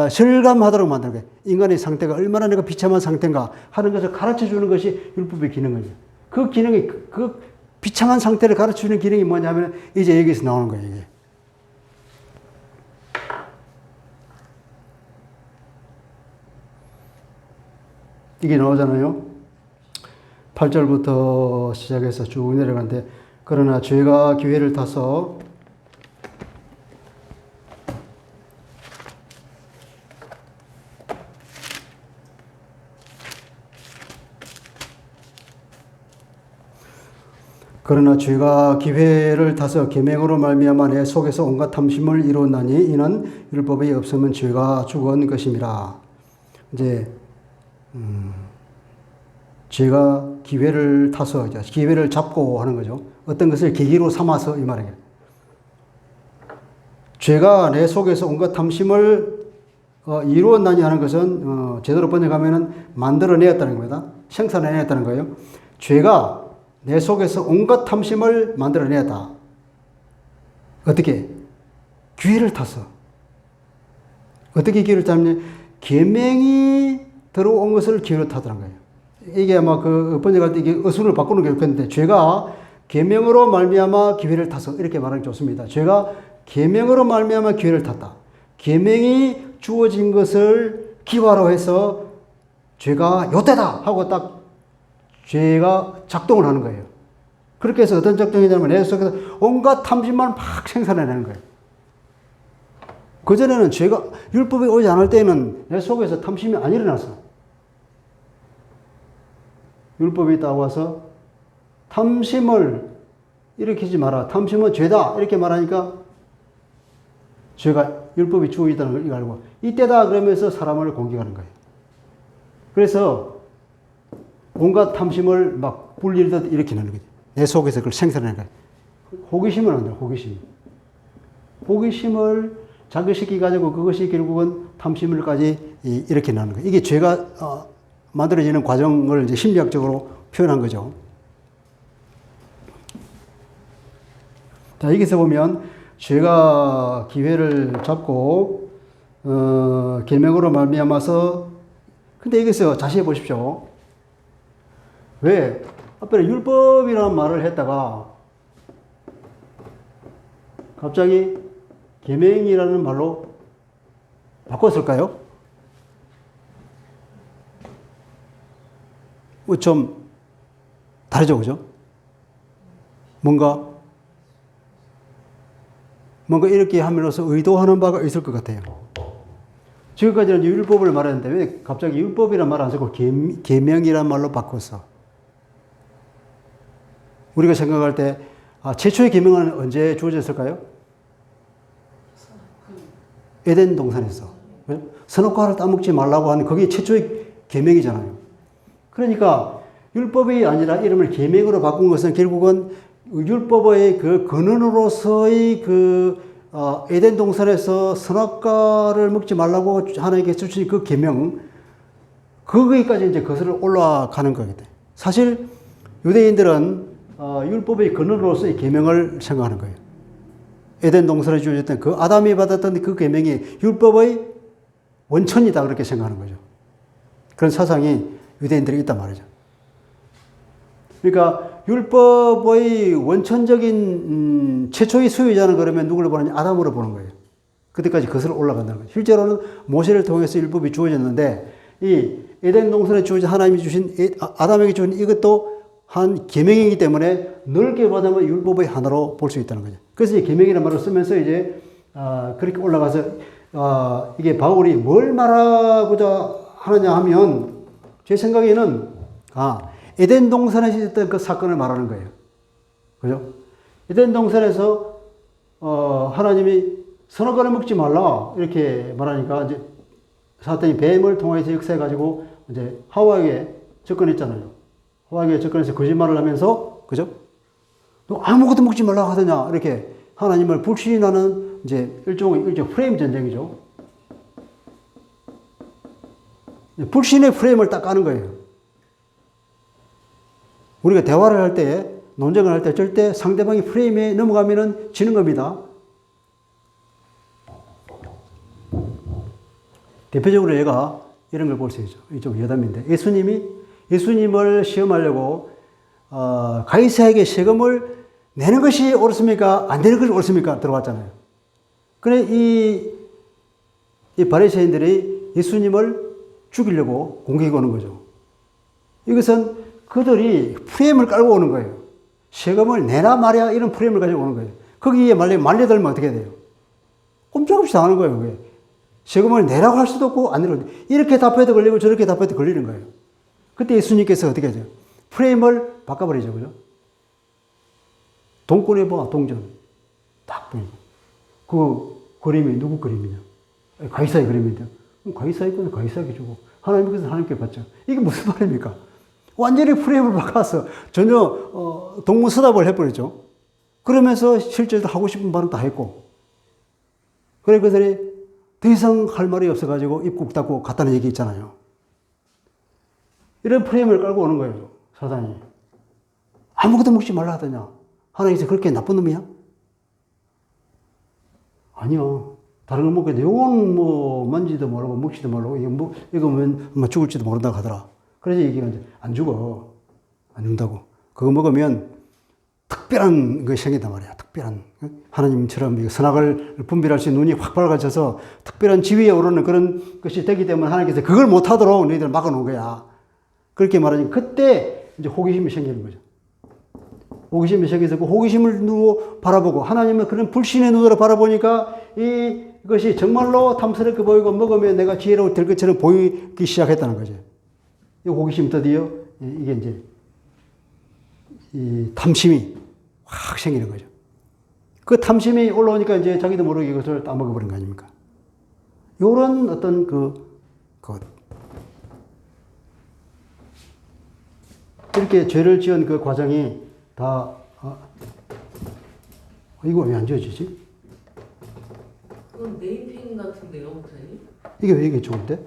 실감하도록 만드는 거예요. 인간의 상태가 얼마나 내가 비참한 상태인가 하는 것을 가르쳐 주는 것이 율법의 기능이에요. 그 기능이 그 비참한 상태를 가르쳐 주는 기능이 뭐냐면 이제 여기서 나오는 거예요. 이게 나오잖아요. 8절부터 시작해서 쭉 내려가는데 그러나 죄가 기회를 타서 그러나 죄가 기회를 타서 계명으로 말미암아 내 속에서 온갖 탐심을 이루었나니 이는 율법이 없으면 죄가 죽은 것임이라. 이제 죄가 기회를 타서 기회를 잡고 하는 거죠. 어떤 것을 계기로 삼아서 이 말이에요. 죄가 내 속에서 온갖 탐심을 이루었나니 하는 것은 제대로 번역하면은 만들어내었다는 겁니다. 생산해냈다는 거예요. 죄가 내 속에서 온갖 탐심을 만들어내었다. 어떻게? 기회를 타서. 어떻게 기회를 타냐? 계명이 들어온 것을 기회로 타더란 거예요. 이게 아마 그 번역할 때 이게 어순을 바꾸는 게 좋겠는데, 죄가 계명으로 말미암아 기회를 타서 이렇게 말하는 게 좋습니다. 죄가 계명으로 말미암아 기회를 탔다. 계명이 주어진 것을 기화로 해서 죄가 요때다 하고 딱 죄가 작동을 하는 거예요. 그렇게 해서 어떤 작동이 되냐면 내 속에서 온갖 탐심만 막 생산해내는 거예요. 그전에는 죄가, 율법이 오지 않을 때는 내 속에서 탐심이 안 일어났어. 율법이 딱 와서 탐심을 일으키지 마라. 탐심은 죄다. 이렇게 말하니까 죄가 율법이 주어있다는 걸 이거 알고 이때다 그러면서 사람을 공격하는 거예요. 그래서 온갖 탐심을 막 불리듯 일으키는 거죠. 내 속에서 그걸 생산하는 거예요. 호기심은 안 돼요. 호기심을 자극시키가지고 그것이 결국은 탐심을까지 일으켜내는 거예요. 이게 죄가 만들어지는 과정을 이제 심리학적으로 표현한 거죠. 자, 여기서 보면 죄가 기회를 잡고 계명으로 말미암아서, 근데 여기서 자세히 보십시오. 왜 앞에 율법이라는 말을 했다가 갑자기 계명이라는 말로 바꿨을까요? 좀 다르죠, 그죠? 뭔가 이렇게 함으로써 의도하는 바가 있을 것 같아요. 지금까지는 율법을 말했는데 왜 갑자기 율법이란 말 안 쓰고 계명이란 말로 바꿨어? 우리가 생각할 때 최초의 계명은 언제 주어졌을까요? 에덴 동산에서. 선악과를 따먹지 말라고 하는 그게 최초의 계명이잖아요. 그러니까 율법이 아니라 이름을 계명으로 바꾼 것은 결국은 율법의 그 근원으로서의 에덴 동산에서 선악과를 먹지 말라고 하나님께 주신 그 계명, 거기까지 이제 거슬러 올라가는 거거든요. 사실 유대인들은 율법의 근원으로서의 계명을 생각하는 거예요. 에덴 동산에 주어졌던 그 아담이 받았던 그 계명이 율법의 원천이다 그렇게 생각하는 거죠. 그런 사상이 유대인들이 있단 말이죠. 그러니까 율법의 원천적인 최초의 소유자는 그러면 누구를 보느냐? 아담으로 보는 거예요. 그때까지 거슬러 올라간다는 거죠. 실제로는 모세를 통해서 율법이 주어졌는데 이 에덴 동산에 주어진 하나님이 주신 아담에게 주신 이것도 한 계명이기 때문에 넓게 보자면 율법의 하나로 볼 수 있다는 거죠. 그래서 이 계명이라는 말을 쓰면서 이제 그렇게 올라가서 이게 바울이 뭘 말하고자 하느냐 하면 제 생각에는 에덴 동산에서 있었던 그 사건을 말하는 거예요. 그죠? 에덴 동산에서 하나님이 선악과를 먹지 말라 이렇게 말하니까 이제 사탄이 뱀을 통해서 역사해 가지고 이제 하와에게 접근했잖아요. 하와에게 접근해서 거짓말을 하면서, 그죠? 너 아무것도 먹지 말라 하더냐 이렇게 하나님을 불신하는 이제 일종의 프레임 전쟁이죠. 불신의 프레임을 딱 까는 거예요. 우리가 대화를 할 때, 논쟁을 할 때 절대 상대방이 프레임에 넘어가면은 지는 겁니다. 대표적으로 얘가 이런 걸 볼 수 있죠. 이쪽 여담인데. 예수님을 시험하려고, 가이사에게 세금을 내는 것이 옳습니까? 안 내는 것이 옳습니까? 들어왔잖아요. 그래, 이 바리새인들이 예수님을 죽이려고 공격해 오는 거죠. 이것은 그들이 프레임을 깔고 오는 거예요. 세금을 내라 말이야 이런 프레임을 가지고 오는 거예요. 거기에 말려들면 어떻게 돼요? 꼼짝없이 당하는 거예요. 그게. 세금을 내라고 할 수도 없고 안 내라고 이렇게 답해도 걸리고 저렇게 답해도 걸리는 거예요. 그때 예수님께서 어떻게 하죠? 프레임을 바꿔버리죠. 그죠? 동권에 봐, 동전. 딱 보니까. 그 그림이 누구 그림이냐? 가이사의 그림인데. 가이사의 거는 가이사에게 주고, 하나님께서 하나님께 받죠. 이게 무슨 말입니까? 완전히 프레임을 바꿔서 전혀, 동문서답을 해버렸죠. 그러면서 실제로 하고 싶은 말은 다 했고. 그래, 그들이 더 이상 할 말이 없어가지고 입국 닫고 갔다는 얘기 있잖아요. 이런 프레임을 깔고 오는 거예요, 사단이. 아무것도 묻지 말라 하더냐? 하나님께서 그렇게 나쁜 놈이야? 아니요. 다른 거 먹겠는데, 요건 뭐, 만지도 모르고, 먹지도 모르고, 이거 뭐 죽을지도 모른다고 하더라. 그래서 얘기가 이제, 안 죽어. 안 죽는다고. 그거 먹으면 특별한 것이 생긴단 말이야. 특별한. 하나님처럼 선악을 분별할 수 있는 눈이 확 밝아져서 특별한 지위에 오르는 그런 것이 되기 때문에 하나님께서 그걸 못하도록 너희들 막아놓은 거야. 그렇게 말하니, 그때 이제 호기심이 생기는 거죠. 호기심이 생겨서 그 호기심을 누로 바라보고 하나님은 그런 불신의 눈으로 바라보니까 이것이 정말로 탐스럽게 보이고 먹으면 내가 지혜로울 될 것처럼 보이기 시작했다는 거죠. 이 호기심 드디어 이게 이제 이 탐심이 확 생기는 거죠. 그 탐심이 올라오니까 이제 자기도 모르게 이것을 따먹어버린 거 아닙니까? 요런 어떤 이렇게 죄를 지은 그 과정이 다, 이거 왜 안 지워지지? 그건 네이핑 같은데요, 목사님? 이게 왜 이게 좋은데?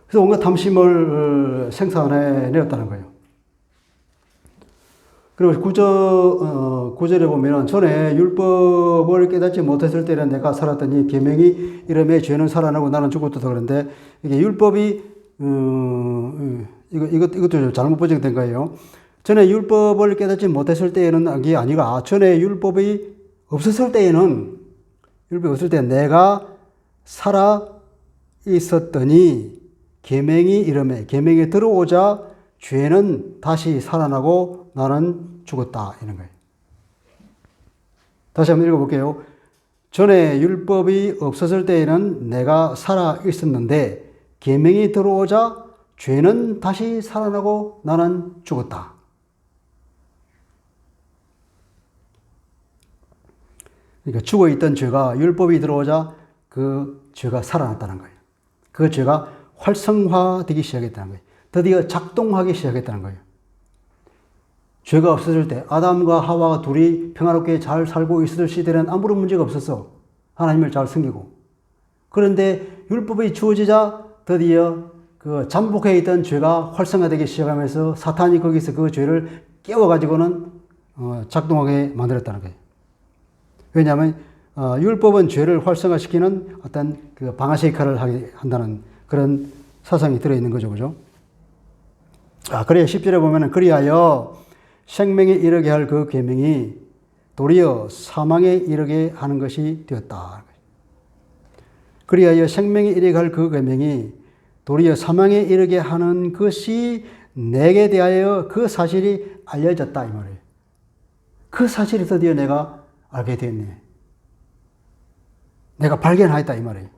그래서 온갖 탐심을 생산해내었다는 거예요. 그리고 구절에 보면은 전에 율법을 깨닫지 못했을 때는 내가 살았더니 계명이 이름에 죄는 살아나고 나는 죽었다 그러는데 이게 율법이 이것도 잘못 번역된 거예요. 전에 율법을 깨닫지 못했을 때에는 이게 아니라 전에 율법이 없었을 때에는 내가 살아 있었더니 계명이 이름에 계명이 들어오자 죄는 다시 살아나고 나는 죽었다 이런 거예요. 다시 한번 읽어볼게요. 전에 율법이 없었을 때에는 내가 살아 있었는데 계명이 들어오자 죄는 다시 살아나고 나는 죽었다. 그러니까 죽어있던 죄가 율법이 들어오자 그 죄가 살아났다는 거예요. 그 죄가 활성화되기 시작했다는 거예요. 드디어 작동하기 시작했다는 거예요. 죄가 없었을 때 아담과 하와가 둘이 평화롭게 잘 살고 있었을 시대는 아무런 문제가 없었어. 하나님을 잘 섬기고. 그런데 율법이 주어지자 드디어 그 잠복해 있던 죄가 활성화되기 시작하면서 사탄이 거기서 그 죄를 깨워가지고는 작동하게 만들었다는 거예요. 왜냐하면 율법은 죄를 활성화시키는 어떤 그 방아쇠 역할을 하게 한다는 그런 사상이 들어있는 거죠. 그죠? 그래 10절에 보면은 그리하여 생명에 이르게 할 그 계명이 도리어 사망에 이르게 하는 것이 되었다. 그리하여 생명에 이르게 할 그 계명이 도리어 사망에 이르게 하는 것이 내게 대하여 그 사실이 알려졌다 이 말이에요. 그 사실이 드디어 내가 알게 됐네. 내가 발견하였다 이 말이에요.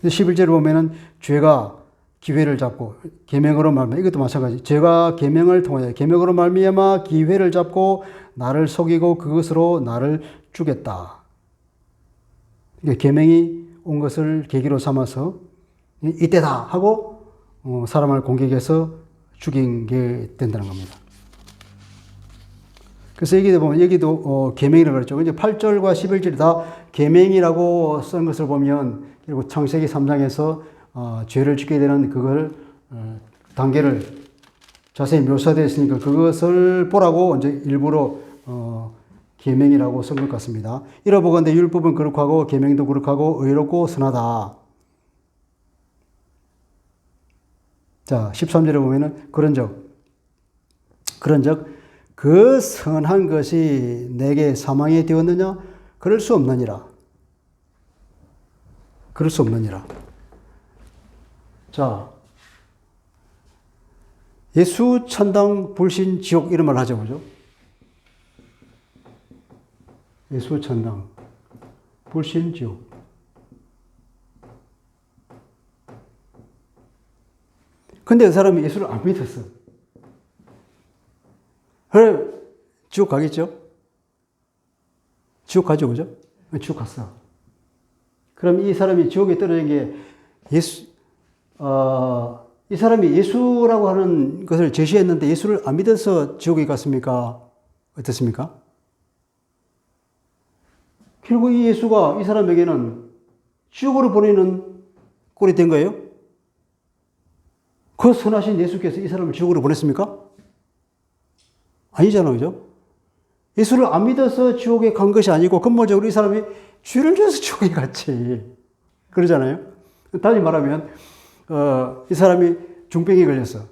11절에 보면은 죄가 기회를 잡고 계명으로 말미암아 이것도 마찬가지. 죄가 계명을 통하여 계명으로 말미암아 기회를 잡고 나를 속이고 그것으로 나를 죽였다. 계명이 온 것을 계기로 삼아서 이때다 하고 사람을 공격해서 죽인 게 된다는 겁니다. 그래서 여기도 보면 여기도 계명이라고 그랬죠. 이제 8절과 11절이 다 계명이라고 쓴 것을 보면 그리고 창세기 3장에서 죄를 짓게 되는 그걸 단계를 자세히 묘사되어 있으니까 그것을 보라고 이제 일부러 계명이라고 쓴 것 같습니다. 이러보건대 율법은 그렇고 하고 계명도 그렇고 하고 의롭고 선하다. 자 13절에 보면은 그런즉 그 선한 것이 내게 사망이 되었느냐? 그럴 수 없느니라. 그럴 수 없느니라. 자, 예수 천당 불신 지옥 이런 말 하죠, 그죠? 예수 천당 불신 지옥. 근데 그 사람이 예수를 안 믿었어. 그래, 지옥 가겠죠? 지옥 가죠, 그죠? 지옥 갔어. 그럼 이 사람이 지옥에 떨어진 게 이 사람이 예수라고 하는 것을 제시했는데 예수를 안 믿어서 지옥에 갔습니까? 어떻습니까? 결국 이 예수가 이 사람에게는 지옥으로 보내는 꼴이 된 거예요? 그 선하신 예수께서 이 사람을 지옥으로 보냈습니까? 아니잖아요, 그죠? 예수를 안 믿어서 지옥에 간 것이 아니고 근본적으로 이 사람이 죄를 지어서 지옥에 갔지. 그러잖아요. 다시 말하면 이 사람이 중병이 걸렸어.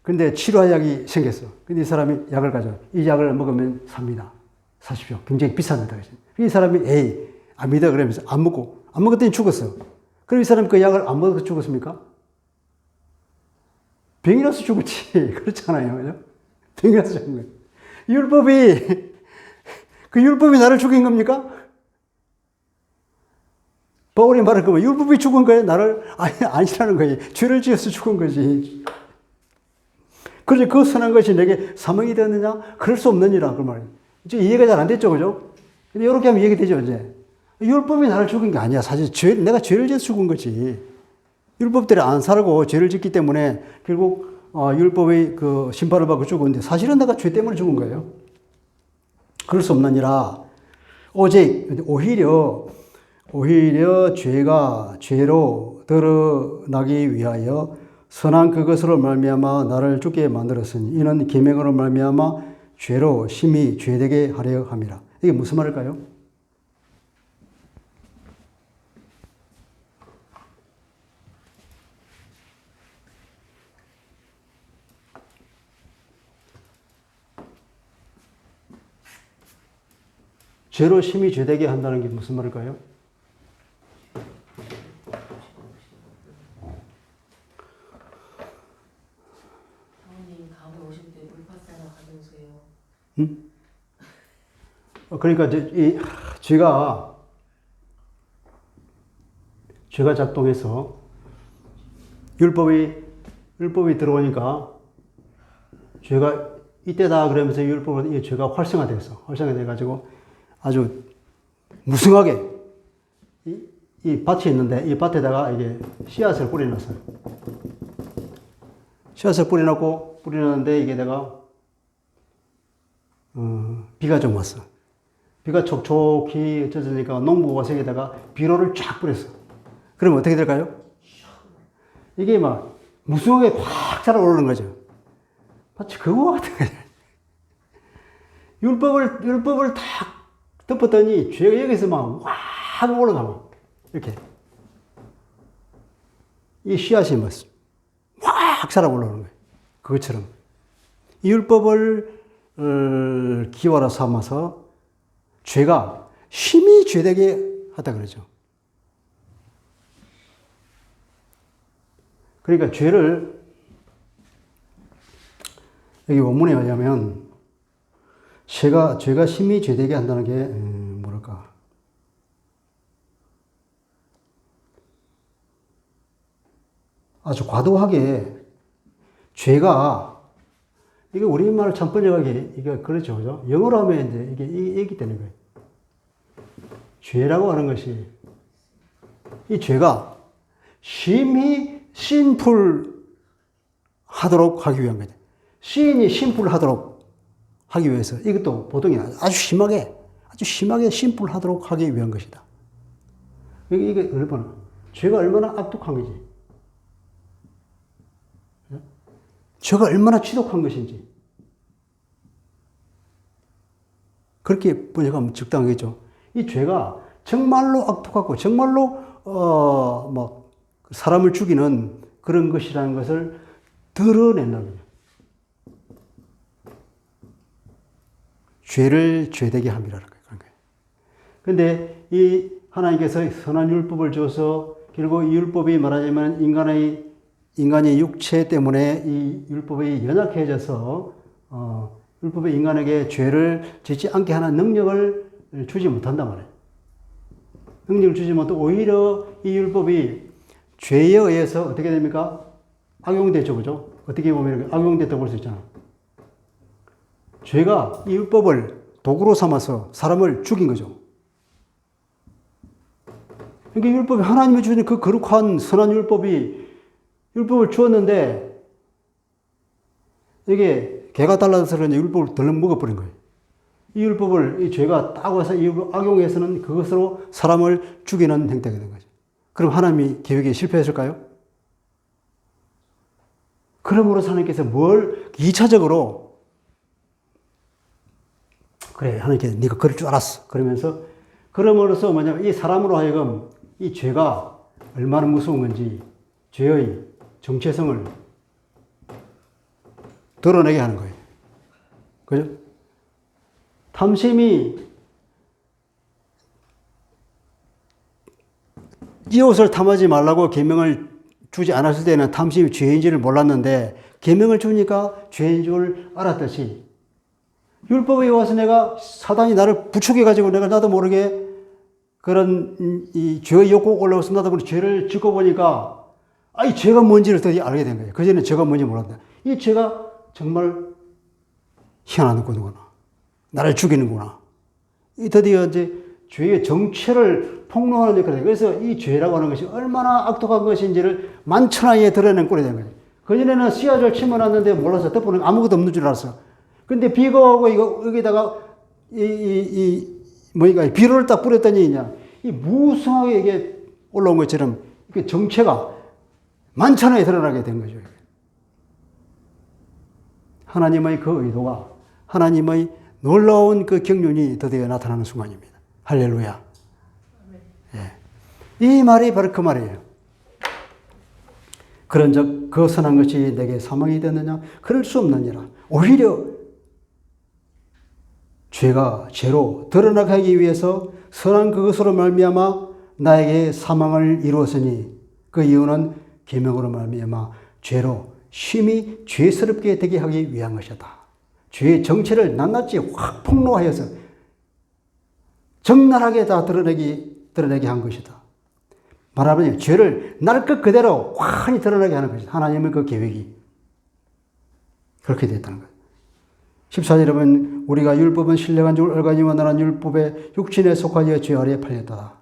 근데 치료약이 생겼어. 근데 이 사람이 약을 가져. 이 약을 먹으면 삽니다. 사십시오. 굉장히 비쌉니다. 이 사람이 안 믿어 그러면서 안 먹었더니 죽었어. 그럼 이 사람이 그 약을 안 먹어서 죽었습니까? 병이 나서 죽었지. 그렇잖아요. 그죠? 병이 나서 죽은 거예요. 그 율법이 나를 죽인 겁니까? 바울이 말할 거면 율법이 죽은 거예요? 나를? 아니라는 거예요. 죄를 지어서 죽은 거지. 그래서 그 선한 것이 내게 사명이 되었느냐? 그럴 수 없느니라. 그 말이에요. 이제 이해가 잘 안 됐죠, 그죠? 근데 이렇게 하면 이해가 되죠, 이제. 율법이 나를 죽인 게 아니야. 사실 내가 죄를 지어서 죽은 거지. 율법대로 안 살고 죄를 짓기 때문에 결국 율법의 그 심판을 받고 죽었는데 사실은 내가 죄 때문에 죽은 거예요. 그럴 수 없느니라. 오히려 죄가 죄로 드러나기 위하여 선한 그것으로 말미암아 나를 죽게 만들었으니 이는 계명으로 말미암아 죄로 심히 죄되게 하려 함이라. 이게 무슨 말일까요? 죄로 심히 죄되게 한다는 게 무슨 말일까요? 사모님 다음에 오실 때 물파스 하나 가져오세요. 응? 그러니까 이 죄가 작동해서 율법이 들어오니까 죄가 이때다 그러면서 이 죄가 활성화돼가지고 아주 무성하게 이 밭이 있는데 이 밭에다가 이게 씨앗을 뿌려놨어요. 씨앗을 뿌려놨는데 이게 내가 비가 좀 왔어. 비가 촉촉히 젖으니까 농부가 생에다가 비료를 쫙 뿌렸어. 그러면 어떻게 될까요? 이게 막 무성하게 확 자라오르는 거죠. 마치 그거 같은 거죠. 율법을 탁 덮었더니 죄가 여기서 막 확 올라가고 이렇게 이 씨앗이 확 자라 올라오는 거예요. 그것처럼 이 율법을 기와로 삼아서 죄가 심히 죄되게 하다 그러죠. 그러니까 죄를 여기 원문에 의하면 죄가 심히 죄되게 한다는 게 뭐랄까 아주 과도하게 죄가 이게 우리말을 참 번역하기 이게 그렇죠, 그죠? 영어로 하면 이제 이게 얘기 되는 거예요. 죄라고 하는 것이 이 죄가 심히 심풀하도록 하기 위한 거죠. 시인이 심풀하도록 하기 위해서 이것도 보통이 아주 심하게 심풀하도록 하기 위한 것이다. 이게 얼마나 죄가 얼마나 악독한 거지. 죄가 얼마나 지독한 것인지. 그렇게 번역하면 적당하겠죠. 이 죄가 정말로 악독하고 정말로 막 사람을 죽이는 그런 것이라는 것을 드러낸다는 거죠. 죄를 죄되게 함이라는 거예요. 그런데 이 하나님께서 선한 율법을 줘서 결국 이 율법이 말하자면 인간의 육체 때문에 이 율법이 연약해져서 율법이 인간에게 죄를 짓지 않게 하는 능력을 주지 못한단 말이에요. 능력을 주지 못하고 오히려 이 율법이 죄에 의해서 어떻게 됩니까? 악용됐죠, 그죠? 어떻게 보면 이렇게 악용됐다고 볼 수 있잖아. 죄가 이 율법을 도구로 삼아서 사람을 죽인 거죠. 그러니까 율법이 하나님이 주신 그 거룩한 선한 율법을 주었는데 이게 개가 달라서 그런지 율법을 덜렁 먹어버린 거예요. 이 율법을 이 죄가 따고해서 이 율법 악용해서는 그것으로 사람을 죽이는 행태가 된 거죠. 그럼 하나님이 계획에 실패했을까요? 그러므로 하나님께서 뭘 2차적으로 그래 하나님께서 네가 그럴 줄 알았어. 그러면서 그럼으로써 뭐냐면 이 사람으로 하여금 이 죄가 얼마나 무서운 건지 죄의 정체성을 드러내게 하는 거예요. 그죠? 탐심이 이 옷을 탐하지 말라고 계명을 주지 않았을 때는 탐심이 죄인지를 몰랐는데 계명을 주니까 죄인 줄 알았듯이 율법에 와서 내가 사단이 나를 부추겨가지고 내가 나도 모르게 그런 이 죄의 욕구가 올라와서 나도 모르게 죄를 짓고 보니까 이 죄가 뭔지를 더 알게 된 거예요. 그전에 죄가 뭔지 몰랐다. 이 죄가 정말 희한한 거구나. 나를 죽이는구나. 이 드디어 이제 죄의 정체를 폭로하는 역할이 돼요. 그래서 이 죄라고 하는 것이 얼마나 악독한 것인지를 만천하에 드러낸 꼴이 된 거죠. 그전에는 씨앗을 심어놨는데 몰라서 덮어놓은 아무것도 없는 줄 알았어. 근데 비가 이거 여기다가 비료를 딱 뿌렸더니 이 무성하게 이게 올라온 것처럼 그 정체가 만천하에 드러나게 된 거죠. 하나님의 그 의도가 하나님의 놀라운 그 경륜이 드디어 나타나는 순간입니다. 할렐루야. 예. 이 말이 바로 그 말이에요. 그런즉 그 선한 것이 내게 사망이 되느냐? 그럴 수 없느니라. 오히려 죄가 죄로 드러나게 하기 위해서 선한 그것으로 말미암아 나에게 사망을 이루었으니 그 이유는 계명으로 말미암아 죄로 심히 죄스럽게 되게 하기 위한 것이다. 죄의 정체를 낱낱이 확 폭로하여서 적나라하게 다 드러내게 한 것이다. 말하면 죄를 날 것 그대로 환히 드러나게 하는 것이다. 하나님의 그 계획이 그렇게 됐다는 거예요. 14절에 보면 우리가 율법은 신령한 줄 알거니와 나는 율법의 육신에 속하여 죄 아래에 팔렸다.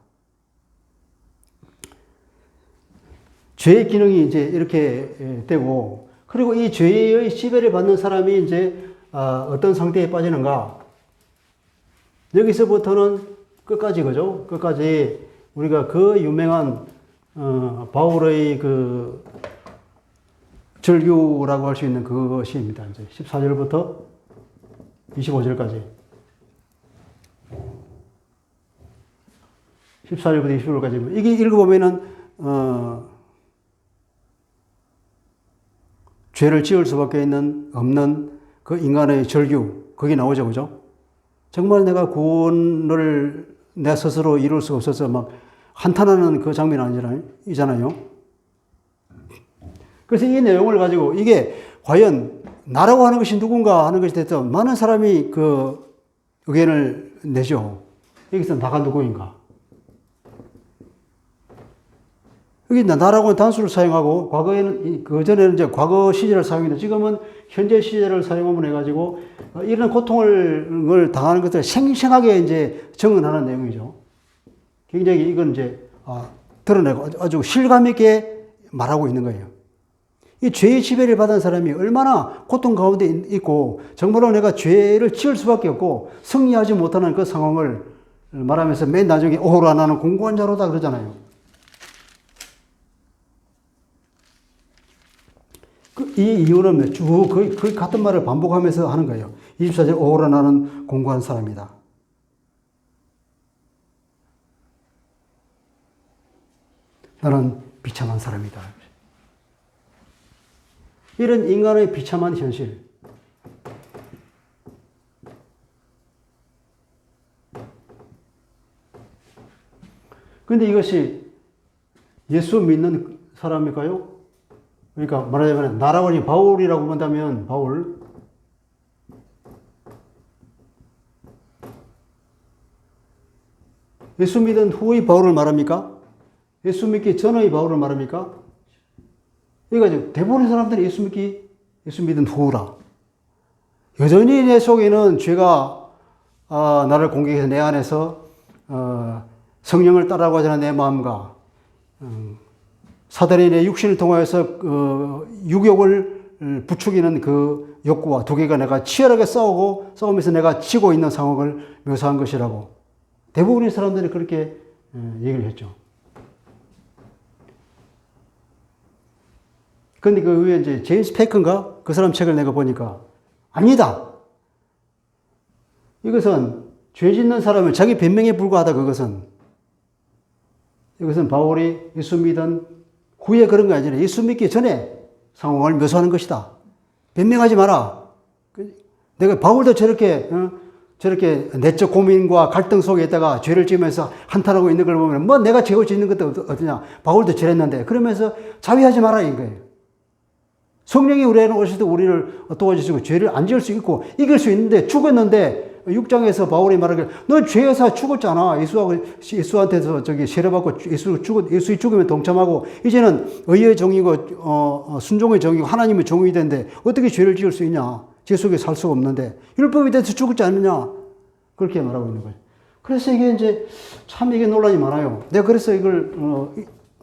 죄의 기능이 이제 이렇게 되고, 그리고 이 죄의 지배를 받는 사람이 이제 어떤 상태에 빠지는가? 여기서부터는 끝까지, 그죠? 끝까지 우리가 그 유명한 바울의 그 절규라고 할 수 있는 그것입니다. 이제 14절부터 25절까지. 14절부터 25절까지. 이게 읽어보면은 죄를 지을 수밖에 없는 그 인간의 절규, 그게 나오죠, 그죠? 정말 내가 구원을 내 스스로 이룰 수가 없어서 막 한탄하는 그 장면 아니잖아요. 그래서 이 내용을 가지고 이게 과연 나라고 하는 것이 누군가 하는 것이 됐든 많은 사람이 그 의견을 내죠. 여기서 나가 누구인가? 여기 나라고는 단수를 사용하고 과거에는 그전에는 이제 과거 시제를 사용했는데 지금은 현재 시제를 사용하면 해가지고 이런 고통을 당하는 것들을 생생하게 이제 증언하는 내용이죠. 굉장히 이건 이제 드러내고 아주 실감 있게 말하고 있는 거예요. 이 죄의 지배를 받은 사람이 얼마나 고통 가운데 있고 정말로 내가 죄를 지을 수밖에 없고 승리하지 못하는 그 상황을 말하면서 맨 나중에 오호라 나는 공고한 자로다 그러잖아요. 이 이유는 쭉 그 같은 말을 반복하면서 하는 거예요. 24절 오호라 나는 공고한 사람이다. 나는 비참한 사람이다. 이런 인간의 비참한 현실. 그런데 이것이 예수 믿는 사람일까요? 그러니까 말하자면 나라고 하니 바울이라고 본다면 바울. 예수 믿은 후의 바울을 말합니까? 예수 믿기 전의 바울을 말합니까? 그러니까 대부분의 사람들이 예수 믿은 후라. 여전히 내 속에는 죄가 나를 공격해서 내 안에서 성령을 따라가지 않은 내 마음과 사단이 내 육신을 통하여서 육욕을 부추기는 그 욕구와 두 개가 내가 치열하게 싸우면서 내가 지고 있는 상황을 묘사한 것이라고 대부분의 사람들이 그렇게 얘기를 했죠. 근데 그 위에 이제 제임스 패컨가 그 사람 책을 내가 보니까 아니다. 이것은 죄 짓는 사람을 자기 변명에 불과하다. 이것은 바울이 예수 믿은 후에 그런 거 아니라 예수 믿기 전에 상황을 묘사하는 것이다. 변명하지 마라. 내가 바울도 저렇게 내적 고민과 갈등 속에 있다가 죄를 지으면서 한탄하고 있는 걸 보면 뭐 내가 죄를 짓는 것도 어떠냐. 바울도 저랬는데 그러면서 자위하지 마라 인 거예요. 성령이 우리에게 오실 때 우리를 도와주시고 죄를 안 지을 수 있고 이길 수 있는데 죽었는데 6장에서 바울이 말하길 너 죄에서 죽었잖아. 예수한테서 세례받고 예수의 죽음에 동참하고 이제는 의의 종이고 순종의 종이고 하나님의 종이 된데 어떻게 죄를 지을 수 있냐. 죄 속에 살 수가 없는데 율법에 대해서 죽었지 않느냐. 그렇게 말하고 있는 거예요. 그래서 이게 이제 참 이게 논란이 많아요. 내가 그래서 이걸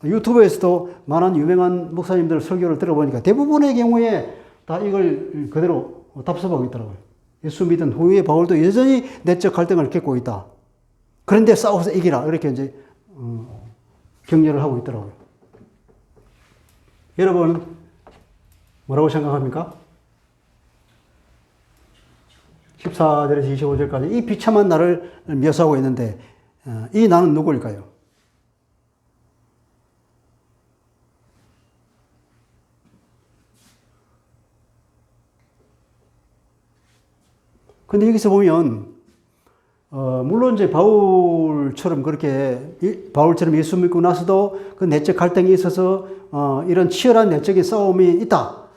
유튜브에서도 많은 유명한 목사님들 설교를 들어보니까 대부분의 경우에 다 이걸 그대로 답습하고 있더라고요. 예수 믿은 후에 바울도 여전히 내적 갈등을 겪고 있다. 그런데 싸워서 이기라. 이렇게 이제 격려를 하고 있더라고요. 여러분 뭐라고 생각합니까? 14절에서 25절까지 이 비참한 나를 묘사하고 있는데 이 나는 누구일까요? 근데 여기서 보면, 물론 이제 바울처럼 예수 믿고 나서도 그 내적 갈등이 있어서, 이런 치열한 내적인 싸움이 있다,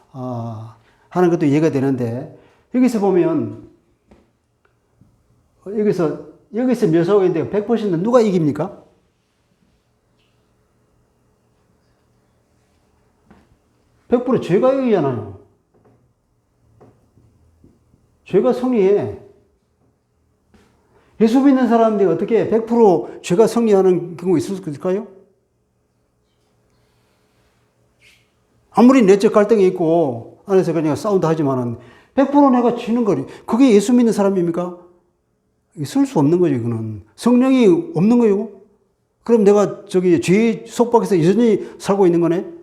하는 것도 이해가 되는데, 여기서 보면, 여기서 묘사하고 있는데 100% 누가 이깁니까? (100% 죄가 이기잖아요. 죄가 승리해. 예수 믿는 사람들이 어떻게 100% 죄가 승리하는 경우가 있을까요? 아무리 내적 갈등이 있고 안에서 그냥 싸운다 하지만은 100% 내가 지는 거리. 그게 예수 믿는 사람입니까? 있을 수 없는 거죠, 이거는. 성령이 없는 거예요. 그럼 내가 죄 속박에서 여전히 살고 있는 거네?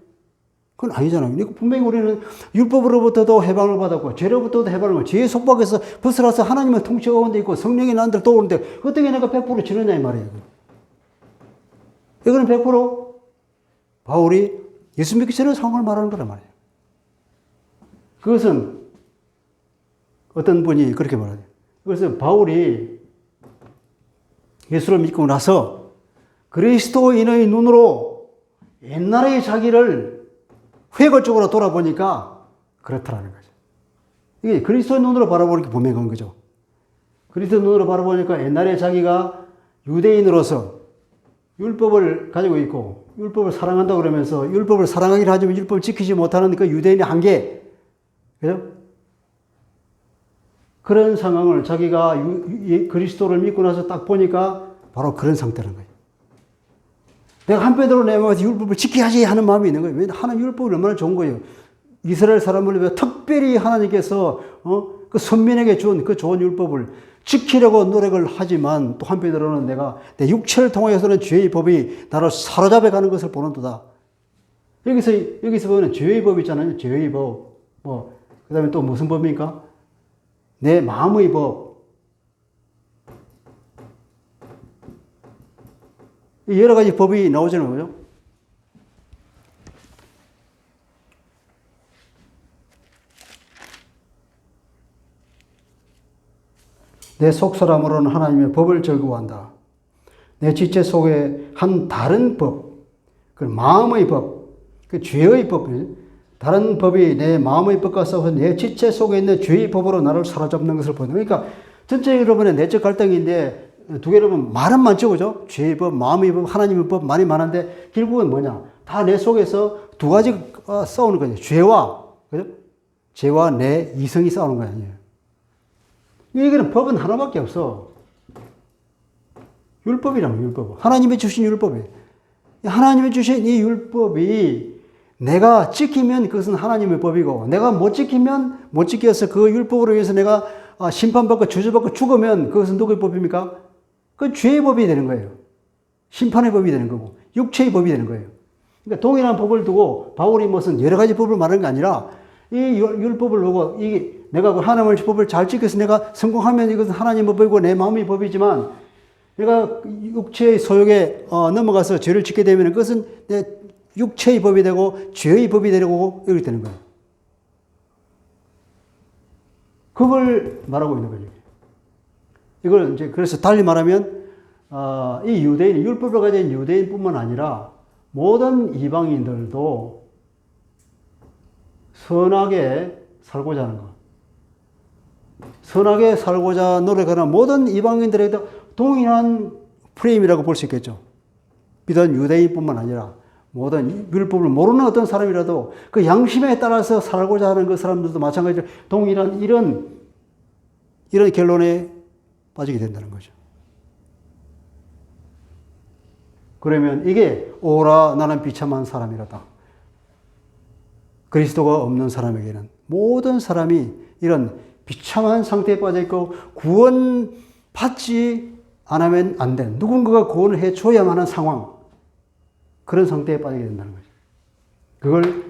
그건 아니잖아요. 분명히 우리는 율법으로부터도 해방을 받았고, 죄로부터도 해방을 받았고, 죄의 속박에서 벗어나서 하나님의 통치 가운데 있고, 성령이 나한테 도우는데, 어떻게 내가 100% 지느냐, 이 말이에요. 이거는 100% 바울이 예수 믿기 전에 상황을 말하는 거란 말이에요. 그것은 어떤 분이 그렇게 말하죠. 그래서 바울이 예수를 믿고 나서 그리스도인의 눈으로 옛날의 자기를 회고적으로 돌아보니까 그렇다라는 거죠. 이게 그리스도의 눈으로 바라보니까 분명한 거죠. 그리스도의 눈으로 바라보니까 옛날에 자기가 유대인으로서 율법을 가지고 있고 율법을 사랑한다고 그러면서 율법을 사랑하긴 하지만 율법을 지키지 못하는 그 유대인의 한계. 그죠? 그런 상황을 자기가 그리스도를 믿고 나서 딱 보니까 바로 그런 상태라는 거예요. 내가 한편으로 내 마음에서 율법을 지켜야지 하는 마음이 있는 거예요. 왜냐하면 하나님 율법이 얼마나 좋은 거예요. 이스라엘 사람을 위해 특별히 하나님께서 그 선민에게 준 그 좋은 율법을 지키려고 노력을 하지만 또 한편으로는 내가 내 육체를 통해서는 죄의 법이 나를 사로잡아 가는 것을 보는도다. 여기서 보면 죄의 법 있잖아요. 죄의 법. 그 다음에 또 무슨 법입니까? 내 마음의 법. 여러 가지 법이 나오잖아요. 그죠? 내 속사람으로는 하나님의 법을 즐거워한다. 내 지체 속에 한 다른 법, 그 마음의 법, 그 죄의 법, 다른 법이 내 마음의 법과 싸워서 내 지체 속에 있는 죄의 법으로 나를 사로잡는 것을 보는. 그러니까 전체 여러분의 내적 갈등인데 두 개를 보면 말은 많죠, 그죠? 죄의 법, 마음의 법, 하나님의 법 말이 많은데 결국은 뭐냐? 다 내 속에서 두 가지가 싸우는 거예요. 죄와, 그죠? 죄와 내 이성이 싸우는 거 아니에요. 이거는 법은 하나밖에 없어. 율법이라면 율법. 하나님이 주신 율법이에요. 하나님이 주신 이 율법이 내가 지키면 그것은 하나님의 법이고, 내가 못 지키면 못 지켜서 그 율법으로 인해서 내가 심판받고 저주받고 죽으면 그것은 누구의 법입니까? 그 죄의 법이 되는 거예요. 심판의 법이 되는 거고, 육체의 법이 되는 거예요. 그러니까 동일한 법을 두고 바울이 무슨 여러 가지 법을 말하는 게 아니라 이 율법을 두고 이게 내가 그 하나님의 법을 잘 지켜서 내가 성공하면 이것은 하나님의 법이고 내 마음의 법이지만 내가 육체의 소욕에 넘어가서 죄를 짓게 되면 그것은 내 육체의 법이 되고 죄의 법이 되고 이렇게 되는 거예요. 그걸 말하고 있는 거죠. 이걸 이제 그래서 달리 말하면 이 유대인, 율법을 가진 유대인뿐만 아니라 모든 이방인들도 선하게 살고자 하는 것. 선하게 살고자 노력하는 모든 이방인들에게도 동일한 프레임이라고 볼 수 있겠죠. 비단 유대인뿐만 아니라 모든 율법을 모르는 어떤 사람이라도 그 양심에 따라서 살고자 하는 그 사람들도 마찬가지로 동일한 이런 결론에 빠지게 된다는 거죠. 그러면 이게 오라 나는 비참한 사람이라다. 그리스도가 없는 사람에게는 모든 사람이 이런 비참한 상태에 빠져 있고 구원받지 않으면 안 된, 누군가가 구원을 해줘야만 하는 상황, 그런 상태에 빠지게 된다는 거죠. 그걸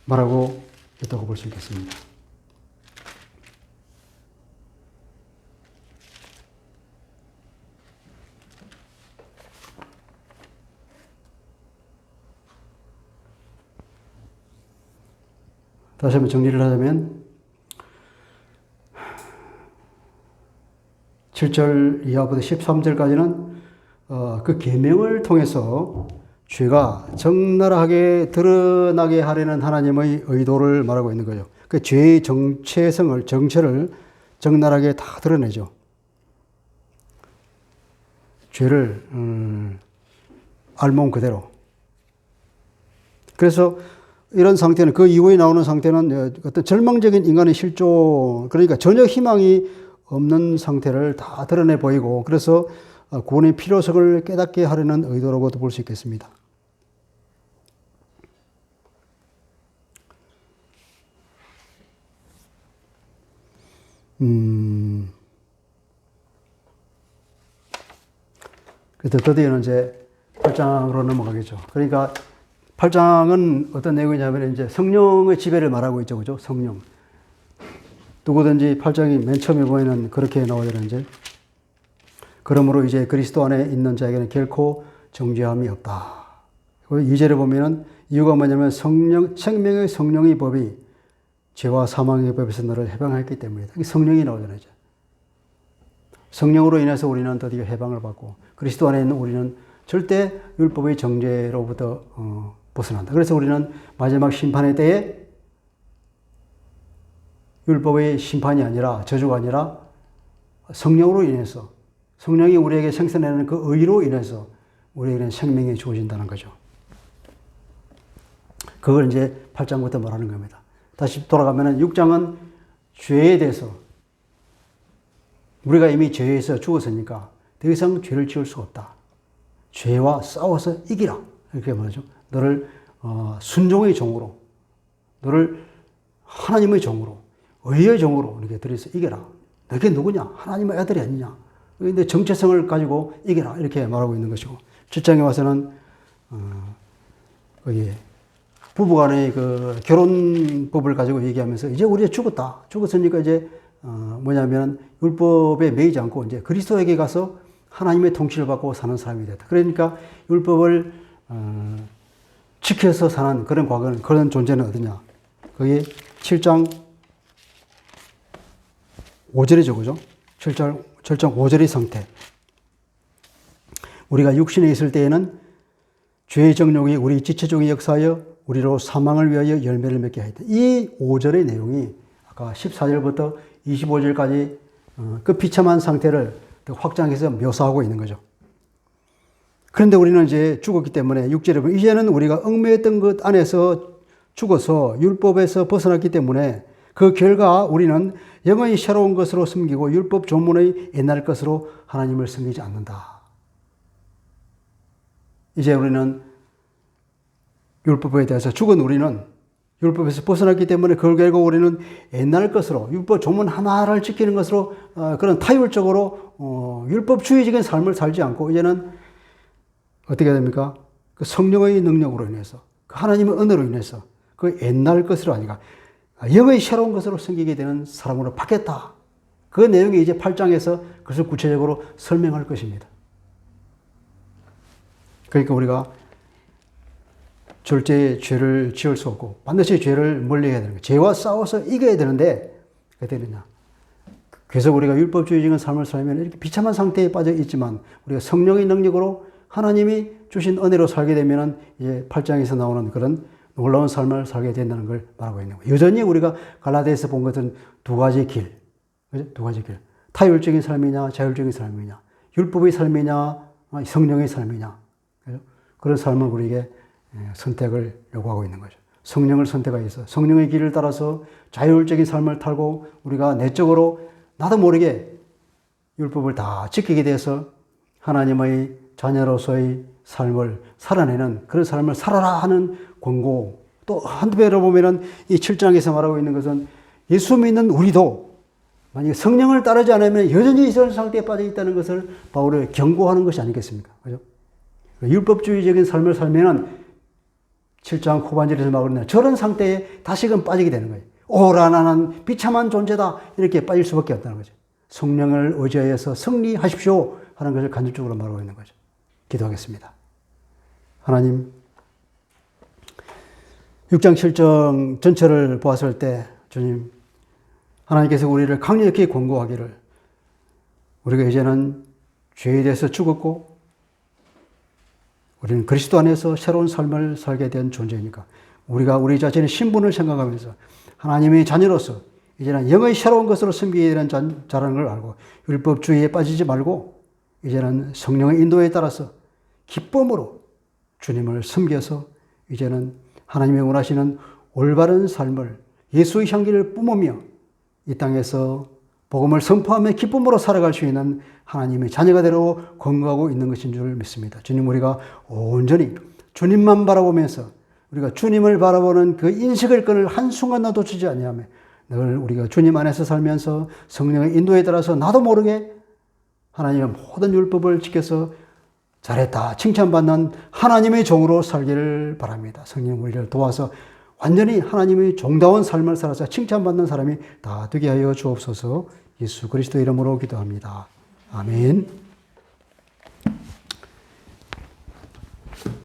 말하고 있다고 볼 수 있겠습니다. 다시 한번 정리를 하자면 7절 이하부터 13절까지는 그 계명을 통해서 죄가 적나라하게 드러나게 하려는 하나님의 의도를 말하고 있는 거죠. 그 죄의 정체를 적나라하게 다 드러내죠. 죄를 알몸 그대로. 그래서 이런 상태는, 그 이후에 나오는 상태는 어떤 절망적인 인간의 실존, 그러니까 전혀 희망이 없는 상태를 다 드러내 보이고, 그래서 구원의 필요성을 깨닫게 하려는 의도라고도 볼 수 있겠습니다. 그래서 드디어는 이제 8장으로 넘어가겠죠. 그러니까 8장은 어떤 내용이냐면 이제 성령의 지배를 말하고 있죠. 그죠? 성령. 누구든지 8장이 맨 처음에 보이는 그렇게 나오잖아요. 이제. 그러므로 이제 그리스도 안에 있는 자에게는 결코 정죄함이 없다. 그리고 2절에 보면은 이유가 뭐냐면 생명의 성령의 법이 죄와 사망의 법에서 너를 해방했기 때문이다. 성령이 나오잖아요. 이제. 성령으로 인해서 우리는 드디어 해방을 받고 그리스도 안에 있는 우리는 절대 율법의 정죄로부터 벗어난다. 그래서 우리는 마지막 심판의 때에 율법의 심판이 아니라 저주가 아니라 성령으로 인해서 성령이 우리에게 생산하는 그 의로 인해서 우리에게는 생명이 주어진다는 거죠. 그걸 이제 8장부터 말하는 겁니다. 다시 돌아가면 6장은 죄에 대해서 우리가 이미 죄에서 죽었으니까 더 이상 죄를 지을 수 없다. 죄와 싸워서 이기라. 이렇게 말하죠. 너를 순종의 종으로, 너를 하나님의 종으로, 의의 종으로 이렇게 들여서 이겨라. 너게 누구냐? 하나님의 아들이 아니냐? 근데 정체성을 가지고 이겨라. 이렇게 말하고 있는 것이고, 7장에 와서는 거기 부부간의 그 결혼법을 가지고 얘기하면서 이제 우리가 죽었다. 죽었으니까 이제 뭐냐면 율법에 매이지 않고 이제 그리스도에게 가서 하나님의 통치를 받고 사는 사람이 됐다. 그러니까 율법을 지켜서 사는 그런 과거는, 그런 존재는 어디냐? 그게 7장 5절이죠. 그죠? 7장 5절의 상태. 우리가 육신에 있을 때에는 죄의 정욕이 우리 지체 중에 역사하여 우리로 사망을 위하여 열매를 맺게 하였다. 이 5절의 내용이 아까 14절부터 25절까지 그 비참한 상태를 확장해서 묘사하고 있는 거죠. 그런데 우리는 이제 죽었기 때문에 6절에 보면 이제는 우리가 얽매였던 것 안에서 죽어서 율법에서 벗어났기 때문에 그 결과 우리는 영원히 새로운 것으로 섬기고 율법 조문의 옛날 것으로 하나님을 섬기지 않는다. 이제 우리는 율법에 대해서 죽은 우리는 율법에서 벗어났기 때문에 그걸 결국 우리는 옛날 것으로 율법 조문 하나를 지키는 것으로 그런 타율적으로 율법주의적인 삶을 살지 않고 이제는 어떻게 해야 됩니까? 그 성령의 능력으로 인해서 그 하나님의 은혜로 인해서 그 옛날 것으로 아니라 영의 새로운 것으로 섬기게 되는 사람으로 바뀌었다. 그 내용이 이제 8장에서 그것을 구체적으로 설명할 것입니다. 그러니까 우리가 절대 죄를 지을 수 없고 반드시 죄를 멀리해야 되는 거예요. 죄와 싸워서 이겨야 되는데 어떻게 되느냐. 그래서 우리가 율법주의적인 삶을 살면 이렇게 비참한 상태에 빠져 있지만 우리가 성령의 능력으로 하나님이 주신 은혜로 살게 되면 이제 8장에서 나오는 그런 놀라운 삶을 살게 된다는 걸 말하고 있는 거예요. 여전히 우리가 갈라디아에서 본 것은 두 가지 길. 그죠? 두 가지 길. 타율적인 삶이냐, 자율적인 삶이냐. 율법의 삶이냐, 성령의 삶이냐. 그죠? 그런 삶을 우리에게 선택을 요구하고 있는 거죠. 성령을 선택하기 위해서 성령의 길을 따라서 자율적인 삶을 타고 우리가 내적으로 나도 모르게 율법을 다 지키게 돼서 하나님의 자녀로서의 삶을 살아내는 그런 삶을 살아라 하는 권고. 또 한편으로 보면은 이 7장에서 말하고 있는 것은 예수 믿는 우리도 만약에 성령을 따르지 않으면 여전히 이런 상태에 빠져 있다는 것을 바울이 경고하는 것이 아니겠습니까? 그죠? 율법주의적인 삶을 살면은 7장 후반절에서 말하는 저런 상태에 다시금 빠지게 되는 거예요. 오라 나는 비참한 존재다. 이렇게 빠질 수밖에 없다는 거죠. 성령을 의지하여서 승리하십시오 하는 것을 간접적으로 말하고 있는 거죠. 기도하겠습니다. 하나님, 6장 7장 전체를 보았을 때 주님, 하나님께서 우리를 강력히 권고하기를 우리가 이제는 죄에 대해서 죽었고 우리는 그리스도 안에서 새로운 삶을 살게 된 존재니까 우리가 우리 자신의 신분을 생각하면서 하나님의 자녀로서 이제는 영의 새로운 것으로 섬기게 되는 자라는 걸 알고 율법주의에 빠지지 말고 이제는 성령의 인도에 따라서 기쁨으로 주님을 섬겨서 이제는 하나님이 원하시는 올바른 삶을 예수의 향기를 뿜으며 이 땅에서 복음을 선포하며 기쁨으로 살아갈 수 있는 하나님의 자녀가 되려 건강하고 있는 것인 줄 믿습니다. 주님, 우리가 온전히 주님만 바라보면서 우리가 주님을 바라보는 그 인식을 끈을 한순간 놓치지 아니하며 늘 우리가 주님 안에서 살면서 성령의 인도에 따라서 나도 모르게 하나님의 모든 율법을 지켜서 잘했다 칭찬받는 하나님의 종으로 살기를 바랍니다. 성령 우리를 도와서 완전히 하나님의 종다운 삶을 살아서 칭찬받는 사람이 다 되게 하여 주옵소서. 예수 그리스도 이름으로 기도합니다. 아멘.